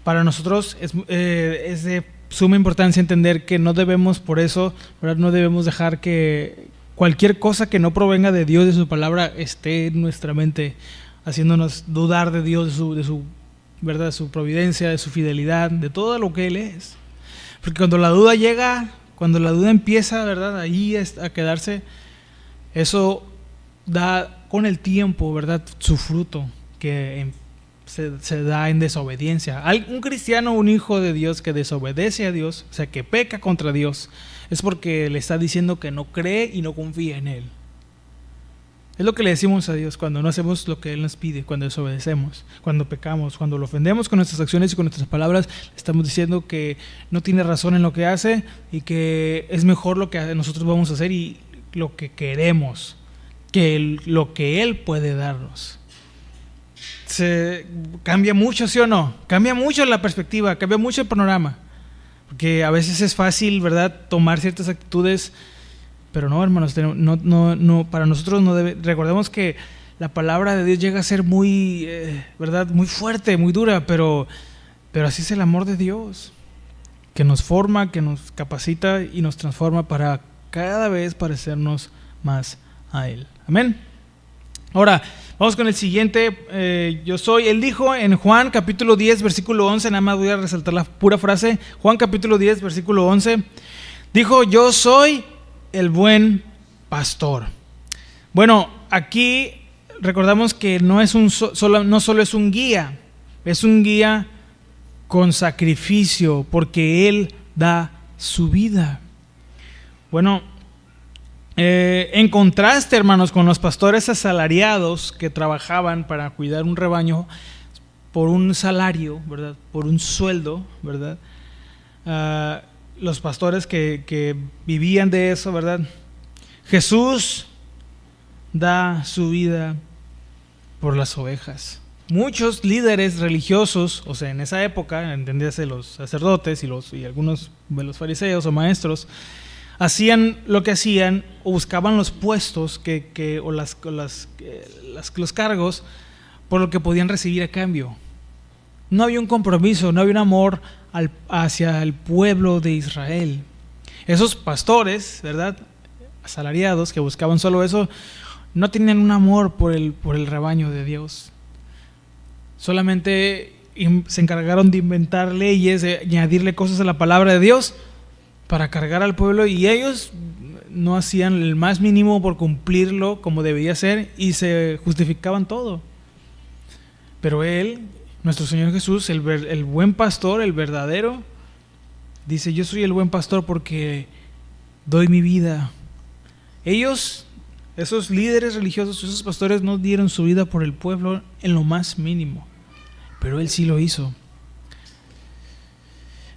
para nosotros es de suma importancia entender que no debemos, por eso, ¿verdad?, no debemos dejar que cualquier cosa que no provenga de Dios, de su palabra, esté en nuestra mente, haciéndonos dudar de Dios, de su ¿verdad?, de su providencia, de su fidelidad, de todo lo que Él es. Porque cuando la duda llega, cuando la duda empieza, ¿verdad?, ahí a quedarse, eso da con el tiempo, ¿verdad?, su fruto, que se da en desobediencia. Un cristiano, un hijo de Dios que desobedece a Dios, o sea, que peca contra Dios, es porque le está diciendo que no cree y no confía en Él. Es lo que le decimos a Dios cuando no hacemos lo que Él nos pide, cuando desobedecemos, cuando pecamos, cuando lo ofendemos con nuestras acciones y con nuestras palabras. Estamos diciendo que no tiene razón en lo que hace y que es mejor lo que nosotros vamos a hacer y lo que queremos que lo que Él puede darnos. se cambia mucho, ¿sí o no? Cambia mucho la perspectiva, cambia mucho el panorama. Porque a veces es fácil, ¿verdad?, tomar ciertas actitudes, pero no, hermanos, no, para nosotros no debe. Recordemos que la palabra de Dios llega a ser muy, ¿verdad?, muy fuerte, muy dura, pero así es el amor de Dios, que nos forma, que nos capacita y nos transforma para cada vez parecernos más a Él. Amén. Ahora, vamos con el siguiente. Yo soy, él dijo en Juan capítulo 10, versículo 11, nada más voy a resaltar la pura frase. Juan capítulo 10, versículo 11, dijo: yo soy el buen pastor. Bueno, aquí recordamos que no solo es un guía, es un guía con sacrificio, porque Él da su vida. Bueno, en contraste, hermanos, con los pastores asalariados que trabajaban para cuidar un rebaño por un salario, ¿verdad?, por un sueldo, ¿verdad? Los pastores que vivían de eso, ¿verdad? Jesús da su vida por las ovejas. Muchos líderes religiosos, o sea, en esa época, entendíase los sacerdotes y algunos de los fariseos o maestros, hacían lo que hacían o buscaban los puestos los cargos por lo que podían recibir a cambio. No había un compromiso, no había un amor hacia el pueblo de Israel. Esos pastores, ¿verdad?, asalariados que buscaban solo eso, no tenían un amor por el rebaño de Dios. Solamente se encargaron de inventar leyes, de añadirle cosas a la palabra de Dios para cargar al pueblo, y ellos no hacían el más mínimo por cumplirlo como debía ser y se justificaban todo. Pero Él, nuestro Señor Jesús, el buen pastor, el verdadero, dice: yo soy el buen pastor porque doy mi vida. Ellos, esos líderes religiosos, esos pastores, no dieron su vida por el pueblo en lo más mínimo, pero Él sí lo hizo.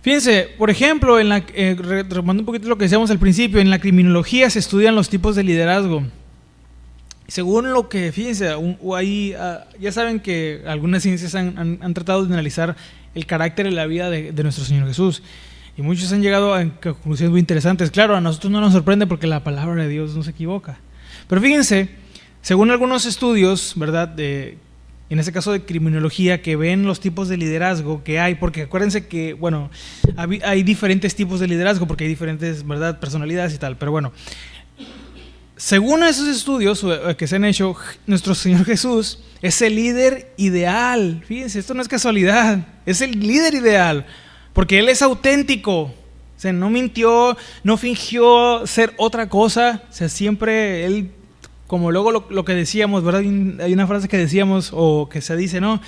Fíjense, por ejemplo, retomando un poquito lo que decíamos al principio, en la criminología se estudian los tipos de liderazgo. Según lo que, fíjense, ya saben que algunas ciencias han tratado de analizar el carácter y la vida de nuestro Señor Jesús. Y muchos han llegado a conclusiones muy interesantes. Claro, a nosotros no nos sorprende porque la palabra de Dios no se equivoca. Pero fíjense, según algunos estudios, ¿verdad?, en este caso de criminología, que ven los tipos de liderazgo que hay, porque acuérdense que, bueno, hay diferentes tipos de liderazgo, porque hay diferentes, ¿verdad?, personalidades y tal, pero bueno, según esos estudios que se han hecho, nuestro Señor Jesús es el líder ideal. Fíjense, esto no es casualidad, es el líder ideal, porque Él es auténtico, o sea, no mintió, no fingió ser otra cosa, o sea, siempre Él, como luego lo que decíamos, ¿verdad? Hay una frase que decíamos, o que se dice, ¿no?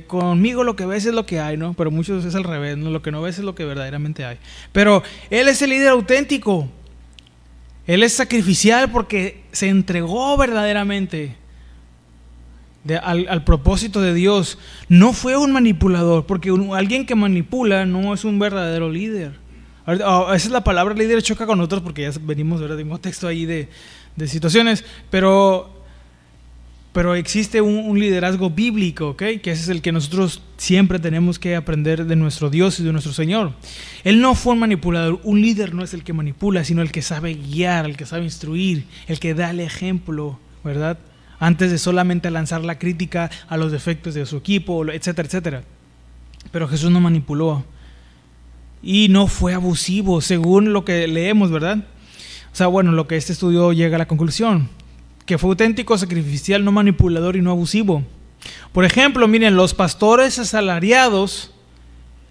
Conmigo lo que ves es lo que hay, ¿no? Pero muchos es al revés, ¿no? Lo que no ves es lo que verdaderamente hay. Pero Él es el líder auténtico. Él es sacrificial porque se entregó verdaderamente al propósito de Dios. No fue un manipulador, porque alguien que manipula no es un verdadero líder. A veces la palabra líder choca con nosotros porque ya venimos, ¿verdad?, de un contexto ahí de situaciones, pero existe un liderazgo bíblico, ¿ok?, que ese es el que nosotros siempre tenemos que aprender de nuestro Dios y de nuestro Señor. Él no fue un manipulador. Un líder no es el que manipula, sino el que sabe guiar, el que sabe instruir, el que da el ejemplo, ¿verdad?, antes de solamente lanzar la crítica a los defectos de su equipo, etcétera, etcétera. Pero Jesús no manipuló y no fue abusivo, según lo que leemos, ¿verdad? O sea, bueno, lo que este estudio llega a la conclusión, que fue auténtico, sacrificial, no manipulador y no abusivo. Por ejemplo, miren, los pastores asalariados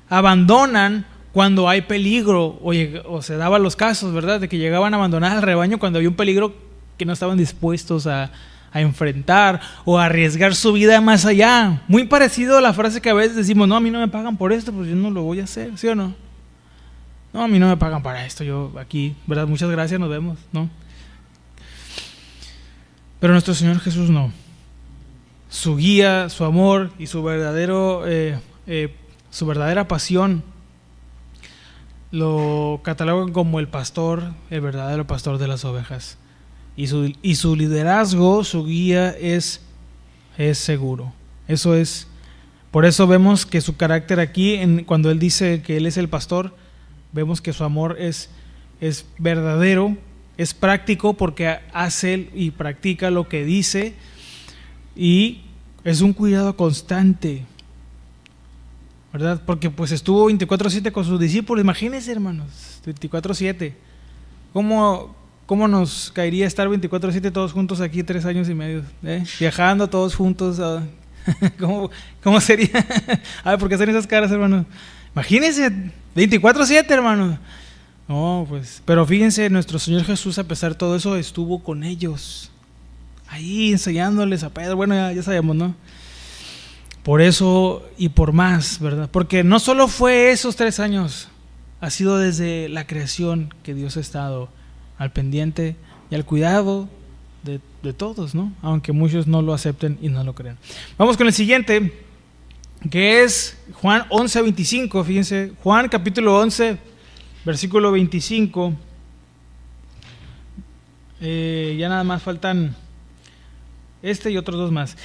abandonan cuando hay peligro, o se daban los casos, ¿verdad?, de que llegaban a abandonar al rebaño cuando había un peligro que no estaban dispuestos a enfrentar o a arriesgar su vida más allá. Muy parecido a la frase que a veces decimos: no, a mí no me pagan por esto, pues yo no lo voy a hacer, ¿sí o no? No, a mí no me pagan para esto, yo aquí, ¿verdad?, muchas gracias, nos vemos, ¿no? Pero nuestro Señor Jesús no. Su guía, su amor y su verdadera pasión lo catalogan como el pastor, el verdadero pastor de las ovejas. Y su liderazgo, su guía es seguro. Eso es. Por eso vemos que su carácter aquí, cuando Él dice que Él es el pastor, vemos que su amor es verdadero, es práctico porque hace y practica lo que dice, y es un cuidado constante, ¿verdad? Porque pues estuvo 24/7 con sus discípulos. Imagínense, hermanos, 24/7. ¿Cómo nos caería estar 24/7 todos juntos aquí 3 años y medio? Viajando todos juntos. ¿Cómo sería? Ay, ¿por qué hacen esas caras, hermanos? Imagínense, 24/7, hermanos. No, pues, pero fíjense, nuestro Señor Jesús, a pesar de todo eso, estuvo con ellos, ahí enseñándoles a Pedro. Bueno, ya sabemos, ¿no? Por eso y por más, ¿verdad? Porque no solo fue esos 3 años, ha sido desde la creación que Dios ha estado al pendiente y al cuidado de todos, ¿no? Aunque muchos no lo acepten y no lo crean. Vamos con el siguiente, que es Juan 11:25. Fíjense, Juan capítulo 11, versículo 25. Ya nada más faltan este y otros 2 más.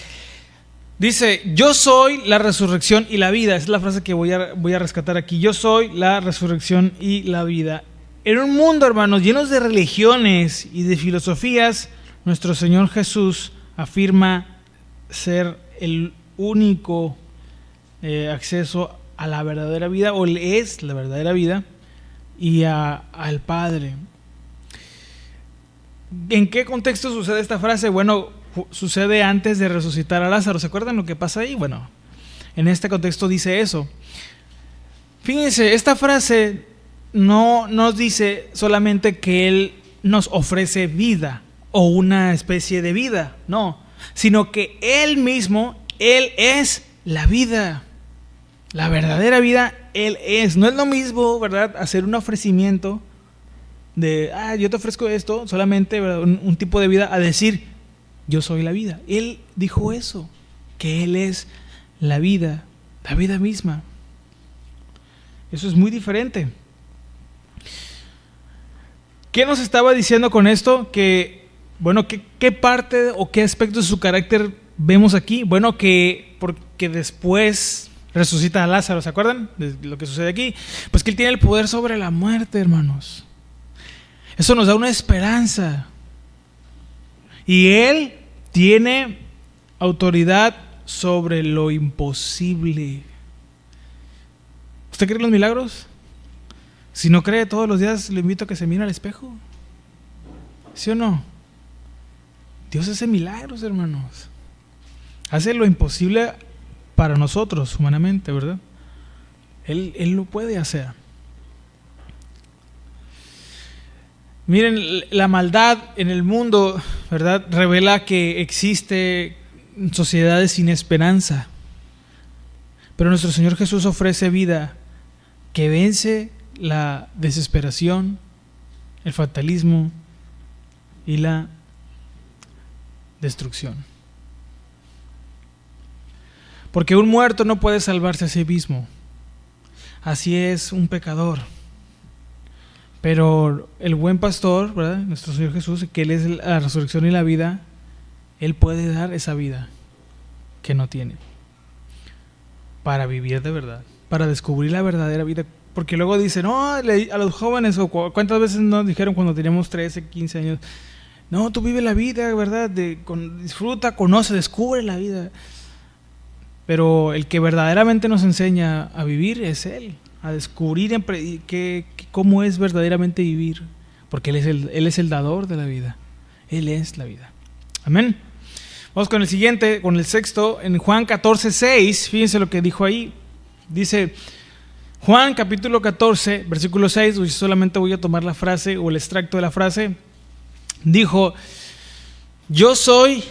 Dice: yo soy la resurrección y la vida. Esa es la frase que voy a rescatar aquí. Yo soy la resurrección y la vida. En un mundo, hermanos, llenos de religiones y de filosofías, nuestro Señor Jesús afirma ser el único acceso a la verdadera vida, o es la verdadera vida, y al Padre. ¿En qué contexto sucede esta frase? Bueno, sucede antes de resucitar a Lázaro. ¿Se acuerdan lo que pasa ahí? Bueno, en este contexto dice eso. Fíjense, esta frase no nos dice solamente que Él nos ofrece vida o una especie de vida, no, sino que Él mismo, Él es la vida, la verdadera vida. Él es. No es lo mismo, ¿verdad?, hacer un ofrecimiento de, yo te ofrezco esto, solamente un tipo de vida, a decir, yo soy la vida. Él dijo eso, que Él es la vida misma. Eso es muy diferente. ¿Qué nos estaba diciendo con esto? Que, bueno, ¿qué parte o qué aspectos de su carácter vemos aquí? Bueno, porque después resucita a Lázaro, ¿se acuerdan de lo que sucede aquí? Pues que Él tiene el poder sobre la muerte, hermanos. Eso nos da una esperanza. Y Él tiene autoridad sobre lo imposible. ¿Usted cree en los milagros? Si no cree, todos los días le invito a que se mire al espejo. ¿Sí o no? Dios hace milagros, hermanos. Hace lo imposible para nosotros, humanamente, ¿verdad? Él lo puede hacer. Miren, la maldad en el mundo, ¿verdad?, revela que existe sociedades sin esperanza. Pero nuestro Señor Jesús ofrece vida que vence la desesperación, el fatalismo y la destrucción. Porque un muerto no puede salvarse a sí mismo. Así es un pecador. Pero el buen pastor, ¿verdad?, nuestro Señor Jesús, que Él es la resurrección y la vida, Él puede dar esa vida que no tiene, para vivir de verdad, para descubrir la verdadera vida. Porque luego dicen, no, a los jóvenes, o cuántas veces nos dijeron cuando teníamos 13, 15 años, no, tú vive la vida, ¿verdad?, disfruta, conoce, descubre la vida. Pero el que verdaderamente nos enseña a vivir es Él, a descubrir cómo es verdaderamente vivir, porque Él es el dador de la vida. Él es la vida. Amén. Vamos con el siguiente, con el sexto, en Juan 14:6. Fíjense lo que dijo ahí. Dice Juan capítulo 14, versículo 6. Yo solamente voy a tomar la frase o el extracto de la frase. Dijo: yo soy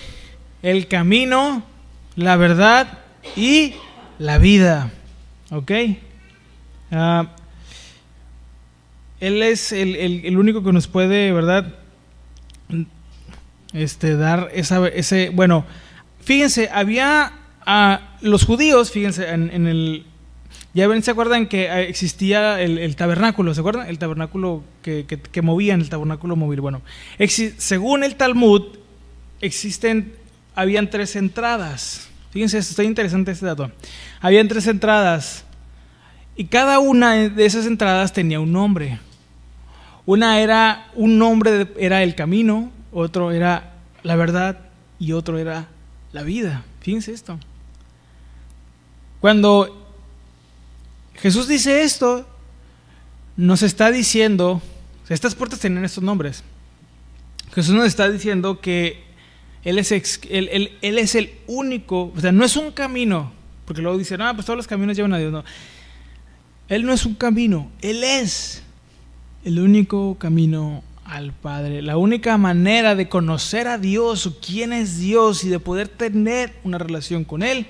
el camino, la verdad y la vida. ¿Ok? Él es el único que nos puede, ¿verdad?, dar ese. Bueno, fíjense, había los judíos, fíjense, ya ven, ¿se acuerdan que existía el tabernáculo? ¿Se acuerdan? El tabernáculo que movían, el tabernáculo móvil. Bueno, según el Talmud, habían 3 entradas, Fíjense, está interesante este dato. Habían 3 entradas y cada una de esas entradas tenía un nombre. Un nombre era el camino, otro era la verdad y otro era la vida. Fíjense esto. Cuando Jesús dice esto, nos está diciendo, estas puertas tienen estos nombres. Jesús nos está diciendo que Él es el único, o sea, no es un camino, porque luego dicen, pues todos los caminos llevan a Dios. No, Él no es un camino, Él es el único camino al Padre, la única manera de conocer a Dios o quién es Dios y de poder tener una relación con Él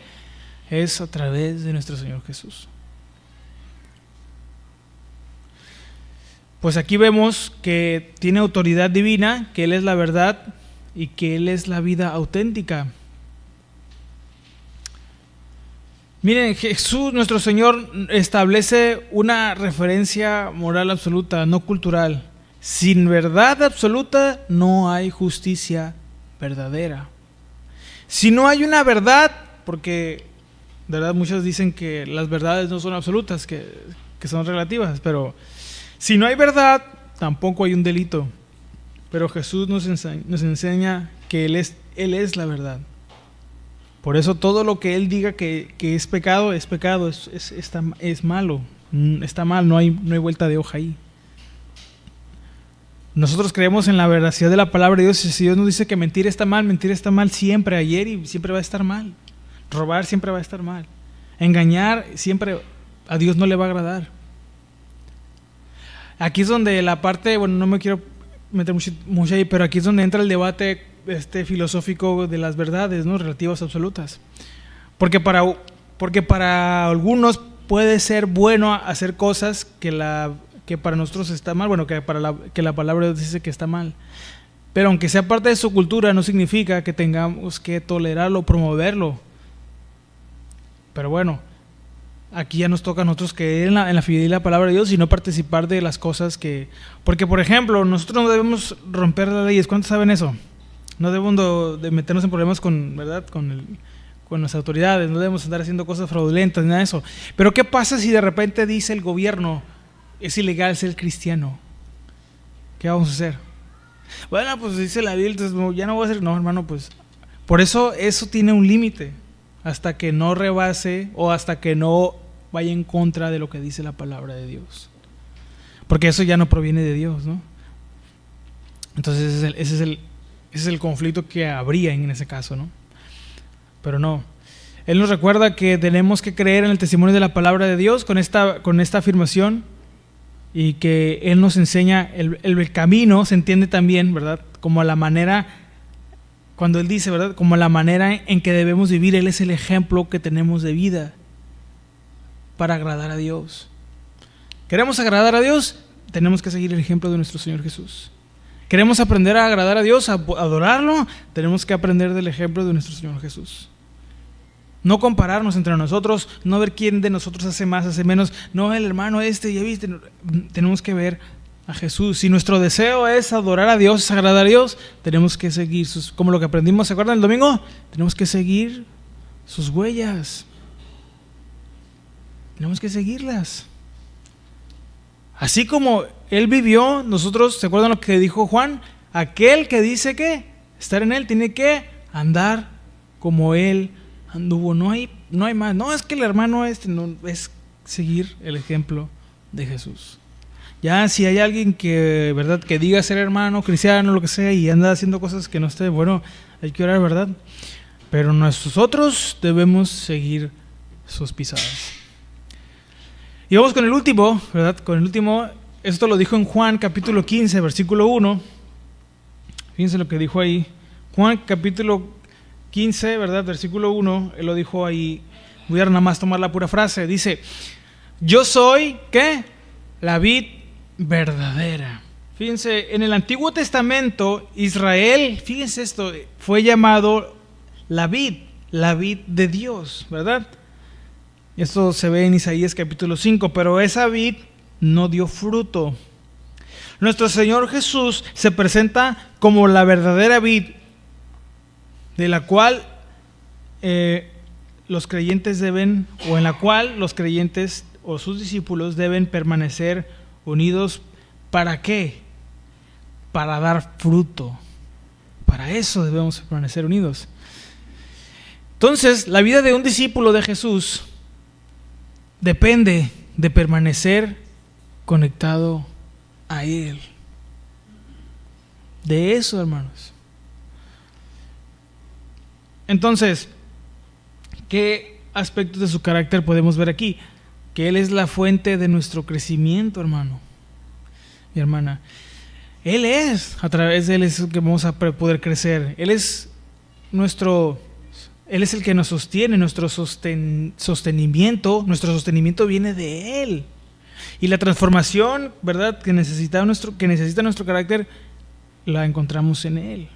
es a través de nuestro Señor Jesús. Pues aquí vemos que tiene autoridad divina, que Él es la verdad y que Él es la vida auténtica. Miren, Jesús, nuestro Señor, establece una referencia moral absoluta, no cultural. Sin verdad absoluta no hay justicia verdadera. Si no hay una verdad, porque de verdad muchos dicen que las verdades no son absolutas, que son relativas, pero si no hay verdad, tampoco hay un delito. Pero Jesús nos enseña que Él es la verdad. Por eso todo lo que Él diga que es pecado, es pecado, es malo, está mal, no hay vuelta de hoja ahí. Nosotros creemos en la veracidad de la palabra de Dios, y si Dios nos dice que mentir está mal siempre, ayer y siempre va a estar mal. Robar siempre va a estar mal. Engañar siempre a Dios no le va a agradar. Aquí es donde la parte, bueno, no me quiero meter mucho ahí, pero aquí es donde entra el debate filosófico de las verdades, ¿no? Relativas absolutas. Porque para algunos puede ser bueno hacer cosas que para nosotros está mal, bueno, que la palabra de Dios dice que está mal. Pero aunque sea parte de su cultura, no significa que tengamos que tolerarlo, promoverlo. Pero bueno, aquí ya nos toca a nosotros creer en la fidelidad de la palabra de Dios y no participar de las cosas que... Porque, por ejemplo, nosotros no debemos romper las leyes. ¿Cuántos saben eso? No debemos de meternos en problemas con las autoridades. No debemos andar haciendo cosas fraudulentas, ni nada de eso. Pero ¿qué pasa si de repente dice el gobierno, es ilegal ser cristiano? ¿Qué vamos a hacer? Bueno, pues dice la Biblia, entonces ya no voy a hacer... No, hermano, pues... Por eso tiene un límite. Hasta que no rebase o hasta que no vaya en contra de lo que dice la palabra de Dios. Porque eso ya no proviene de Dios, ¿no? Entonces ese es el conflicto que habría en ese caso, ¿no? Pero no. Él nos recuerda que tenemos que creer en el testimonio de la palabra de Dios con esta afirmación, y que Él nos enseña el camino, se entiende también, ¿verdad? Como la manera... Cuando Él dice, ¿verdad? Como la manera en que debemos vivir, Él es el ejemplo que tenemos de vida para agradar a Dios. ¿Queremos agradar a Dios? Tenemos que seguir el ejemplo de nuestro Señor Jesús. ¿Queremos aprender a agradar a Dios, a adorarlo? Tenemos que aprender del ejemplo de nuestro Señor Jesús. No compararnos entre nosotros, no ver quién de nosotros hace más, hace menos. No, el hermano ya viste. Tenemos que ver a Jesús. Si nuestro deseo es adorar a Dios, es agradar a Dios, tenemos que seguir como lo que aprendimos, ¿se acuerdan el domingo? Tenemos que seguir sus huellas. Tenemos que seguirlas. Así como Él vivió, nosotros, ¿se acuerdan lo que dijo Juan? Aquel que dice que estar en Él tiene que andar como Él anduvo. No hay más. No es que el hermano no, es seguir el ejemplo de Jesús. Ya si hay alguien que, ¿verdad?, que diga ser hermano, cristiano, lo que sea, y anda haciendo cosas que no esté, bueno, hay que orar, ¿verdad? Pero nosotros debemos seguir sus pisadas. Y vamos con el último, ¿verdad? Con el último, esto lo dijo en Juan capítulo 15, versículo 1. Fíjense lo que dijo ahí. Juan capítulo 15, ¿verdad? Versículo 1, Él lo dijo ahí. Voy a nada más tomar la pura frase. Dice, yo soy, ¿qué? La vid verdadera. Fíjense, en el Antiguo Testamento, Israel, fíjense esto, fue llamado la vid de Dios, ¿verdad? Esto se ve en Isaías capítulo 5, pero esa vid no dio fruto. Nuestro Señor Jesús se presenta como la verdadera vid, de la cual los creyentes deben, o en la cual los creyentes o sus discípulos deben permanecer unidos. ¿Para qué? Para dar fruto. Para eso debemos permanecer unidos. Entonces, la vida de un discípulo de Jesús depende de permanecer conectado a Él. De eso, hermanos. Entonces, ¿qué aspectos de su carácter podemos ver aquí? Que Él es la fuente de nuestro crecimiento, hermano y hermana. Él es, a través de Él es el que vamos a poder crecer. Él es el que nos sostiene, nuestro sostenimiento viene de Él. Y la transformación, ¿verdad?, que necesita nuestro carácter, la encontramos en Él.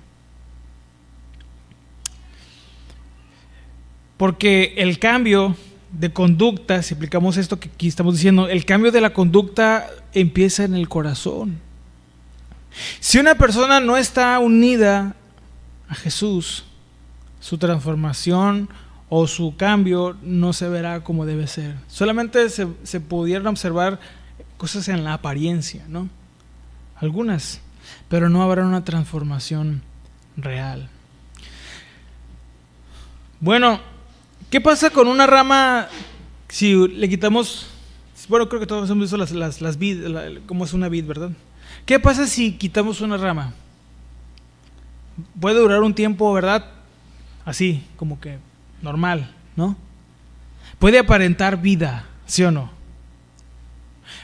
Porque el cambio de conducta, si aplicamos esto que aquí estamos diciendo, el cambio de la conducta empieza en el corazón. Si una persona no está unida a Jesús, su transformación o su cambio no se verá como debe ser. Solamente se pudieran observar cosas en la apariencia, ¿no? Algunas, pero no habrá una transformación real. Bueno, ¿qué pasa con una rama si le quitamos? Bueno, creo que todos hemos visto las vid, cómo es una vid, ¿verdad? ¿Qué pasa si quitamos una rama? Puede durar un tiempo, ¿verdad? Así, como que normal, ¿no? Puede aparentar vida, ¿sí o no?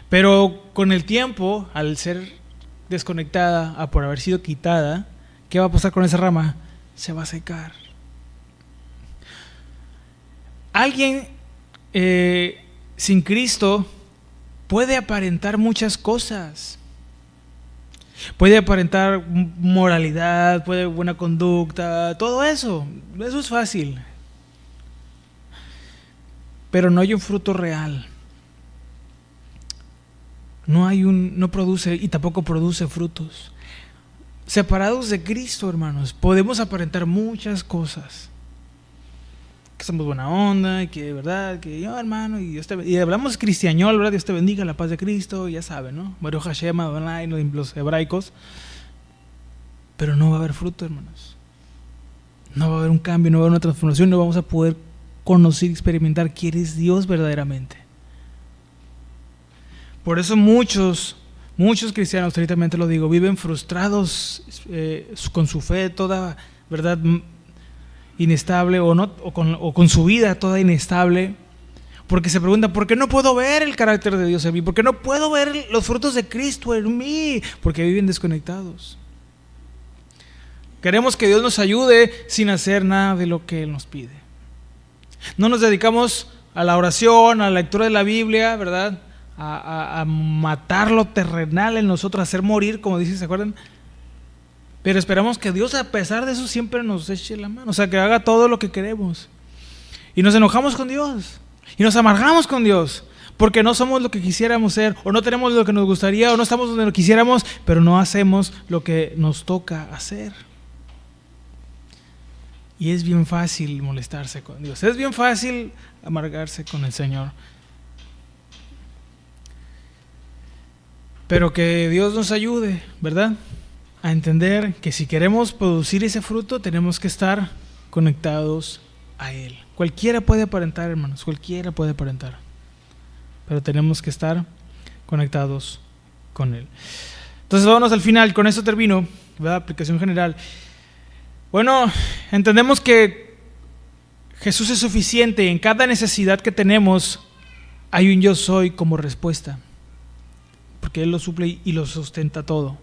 Pero con el tiempo, al ser desconectada, por haber sido quitada, ¿qué va a pasar con esa rama? Se va a secar. Alguien sin Cristo puede aparentar muchas cosas. Puede aparentar moralidad, puede buena conducta, todo eso. Eso es fácil. Pero no hay un fruto real. No produce y tampoco produce frutos. Separados de Cristo, hermanos, podemos aparentar muchas cosas. Que somos buena onda, que verdad, que yo, hermano, y hablamos cristiañol, ¿verdad? Dios te bendiga, la paz de Cristo, ya saben, ¿no? Baruch Hashem, Adonai, los hebraicos. Pero no va a haber fruto, hermanos. No va a haber un cambio, no va a haber una transformación, no vamos a poder conocer y experimentar quién es Dios verdaderamente. Por eso muchos cristianos, ahorita lo digo, viven frustrados con su fe toda, ¿verdad?, inestable, o con su vida toda inestable, porque se preguntan, ¿por qué no puedo ver el carácter de Dios en mí? ¿Por qué no puedo ver los frutos de Cristo en mí? Porque viven desconectados. Queremos que Dios nos ayude sin hacer nada de lo que Él nos pide. No nos dedicamos a la oración, a la lectura de la Biblia, ¿verdad?, a matar lo terrenal en nosotros, a hacer morir, como dice, ¿se acuerdan? Pero esperamos que Dios, a pesar de eso, siempre nos eche la mano, o sea, que haga todo lo que queremos. Y nos enojamos con Dios, y nos amargamos con Dios, porque no somos lo que quisiéramos ser, o no tenemos lo que nos gustaría, o no estamos donde lo quisiéramos, pero no hacemos lo que nos toca hacer. Y es bien fácil molestarse con Dios, es bien fácil amargarse con el Señor. Pero que Dios nos ayude, ¿verdad?, a entender que si queremos producir ese fruto, tenemos que estar conectados a Él. Cualquiera puede aparentar, hermanos, cualquiera puede aparentar, pero tenemos que estar conectados con Él. Entonces, vámonos al final, con esto termino, ¿verdad?, aplicación general. Bueno, entendemos que Jesús es suficiente. En cada necesidad que tenemos hay un yo soy como respuesta, porque Él lo suple y lo sustenta todo.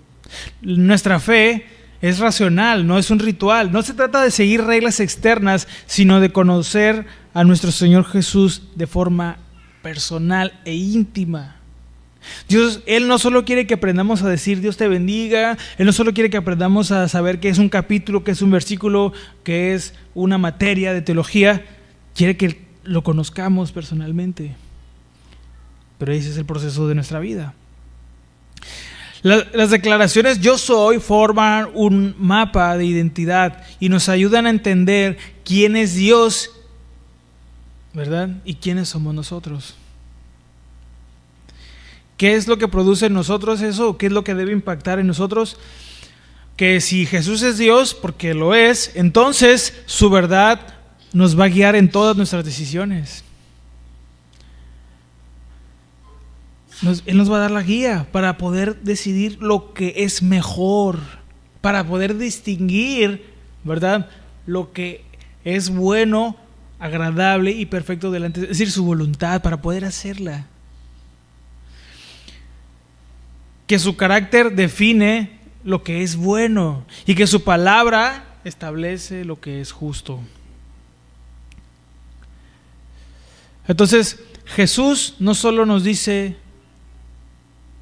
Nuestra fe es racional, no es un ritual. No se trata de seguir reglas externas, sino de conocer a nuestro Señor Jesús de forma personal e íntima. Dios, Él no solo quiere que aprendamos a decir Dios te bendiga, Él no solo quiere que aprendamos a saber qué es un capítulo, qué es un versículo, qué es una materia de teología. Quiere que lo conozcamos personalmente. Pero ese es el proceso de nuestra vida. Las declaraciones yo soy forman un mapa de identidad y nos ayudan a entender quién es Dios ¿verdad? ¿Y quiénes somos nosotros? ¿Qué es lo que produce en nosotros eso? ¿Qué es lo que debe impactar en nosotros? Que si Jesús es Dios, porque lo es, entonces su verdad nos va a guiar en todas nuestras decisiones. Él nos va a dar la guía para poder decidir lo que es mejor, para poder distinguir, ¿verdad?, lo que es bueno, agradable y perfecto delante, es decir, su voluntad, para poder hacerla. Que su carácter define lo que es bueno y que su palabra establece lo que es justo. Entonces, Jesús no solo nos dice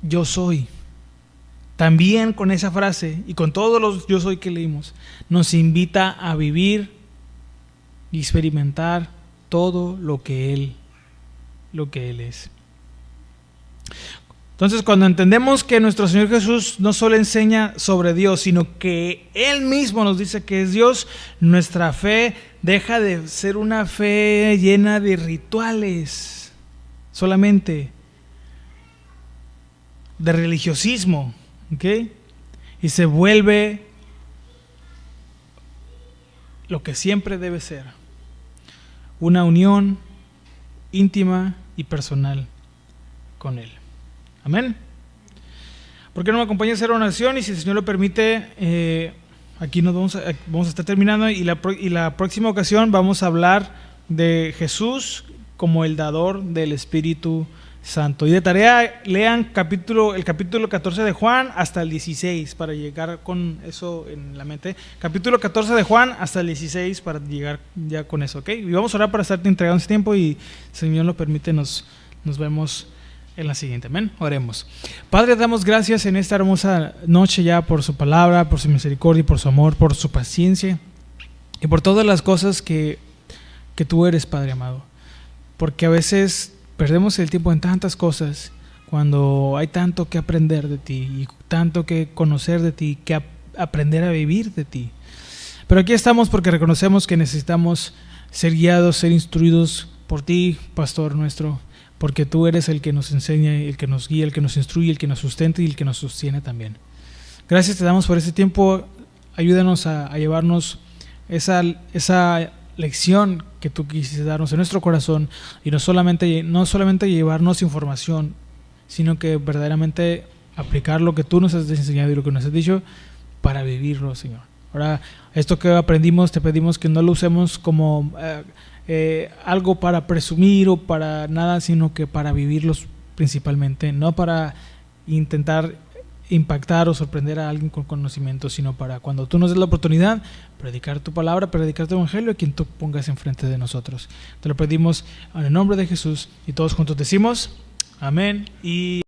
yo soy, también con esa frase y con todos los yo soy que leímos, nos invita a vivir y experimentar todo lo que Él es. Entonces, cuando entendemos que nuestro Señor Jesús no solo enseña sobre Dios, sino que Él mismo nos dice que es Dios, nuestra fe deja de ser una fe llena de rituales solamente, de religiosismo, ¿ok? Y se vuelve lo que siempre debe ser, una unión íntima y personal con Él. Amén. ¿Por qué no me acompaña a hacer una oración? Y si el Señor lo permite, aquí nos vamos a estar terminando, y la próxima ocasión vamos a hablar de Jesús como el dador del Espíritu Santo. Y de tarea, lean el capítulo 14 de Juan hasta el 16 para llegar con eso en la mente. Capítulo 14 de Juan hasta el 16 para llegar ya con eso, ¿ok? Y vamos a orar para estarte entregando ese tiempo, y si el Señor lo permite nos vemos en la siguiente. Amén. Oremos. Padre, damos gracias en esta hermosa noche ya por su palabra, por su misericordia, por su amor, por su paciencia y por todas las cosas que tú eres, Padre amado. Porque a veces perdemos el tiempo en tantas cosas cuando hay tanto que aprender de ti y tanto que conocer de ti, que aprender a vivir de ti. Pero aquí estamos porque reconocemos que necesitamos ser guiados, ser instruidos por ti, Pastor nuestro, porque tú eres el que nos enseña, el que nos guía, el que nos instruye, el que nos sustenta y el que nos sostiene también. Gracias te damos por este tiempo. Ayúdanos a llevarnos esa lección que tú quisiste darnos en nuestro corazón, y no solamente llevarnos información, sino que verdaderamente aplicar lo que tú nos has enseñado y lo que nos has dicho para vivirlo, Señor. Ahora, esto que aprendimos, te pedimos que no lo usemos como algo para presumir o para nada, sino que para vivirlos principalmente, no para intentar impactar o sorprender a alguien con conocimiento, sino para cuando tú nos des la oportunidad, predicar tu palabra, predicar tu evangelio a quien tú pongas enfrente de nosotros. Te lo pedimos en el nombre de Jesús, y todos juntos decimos amén y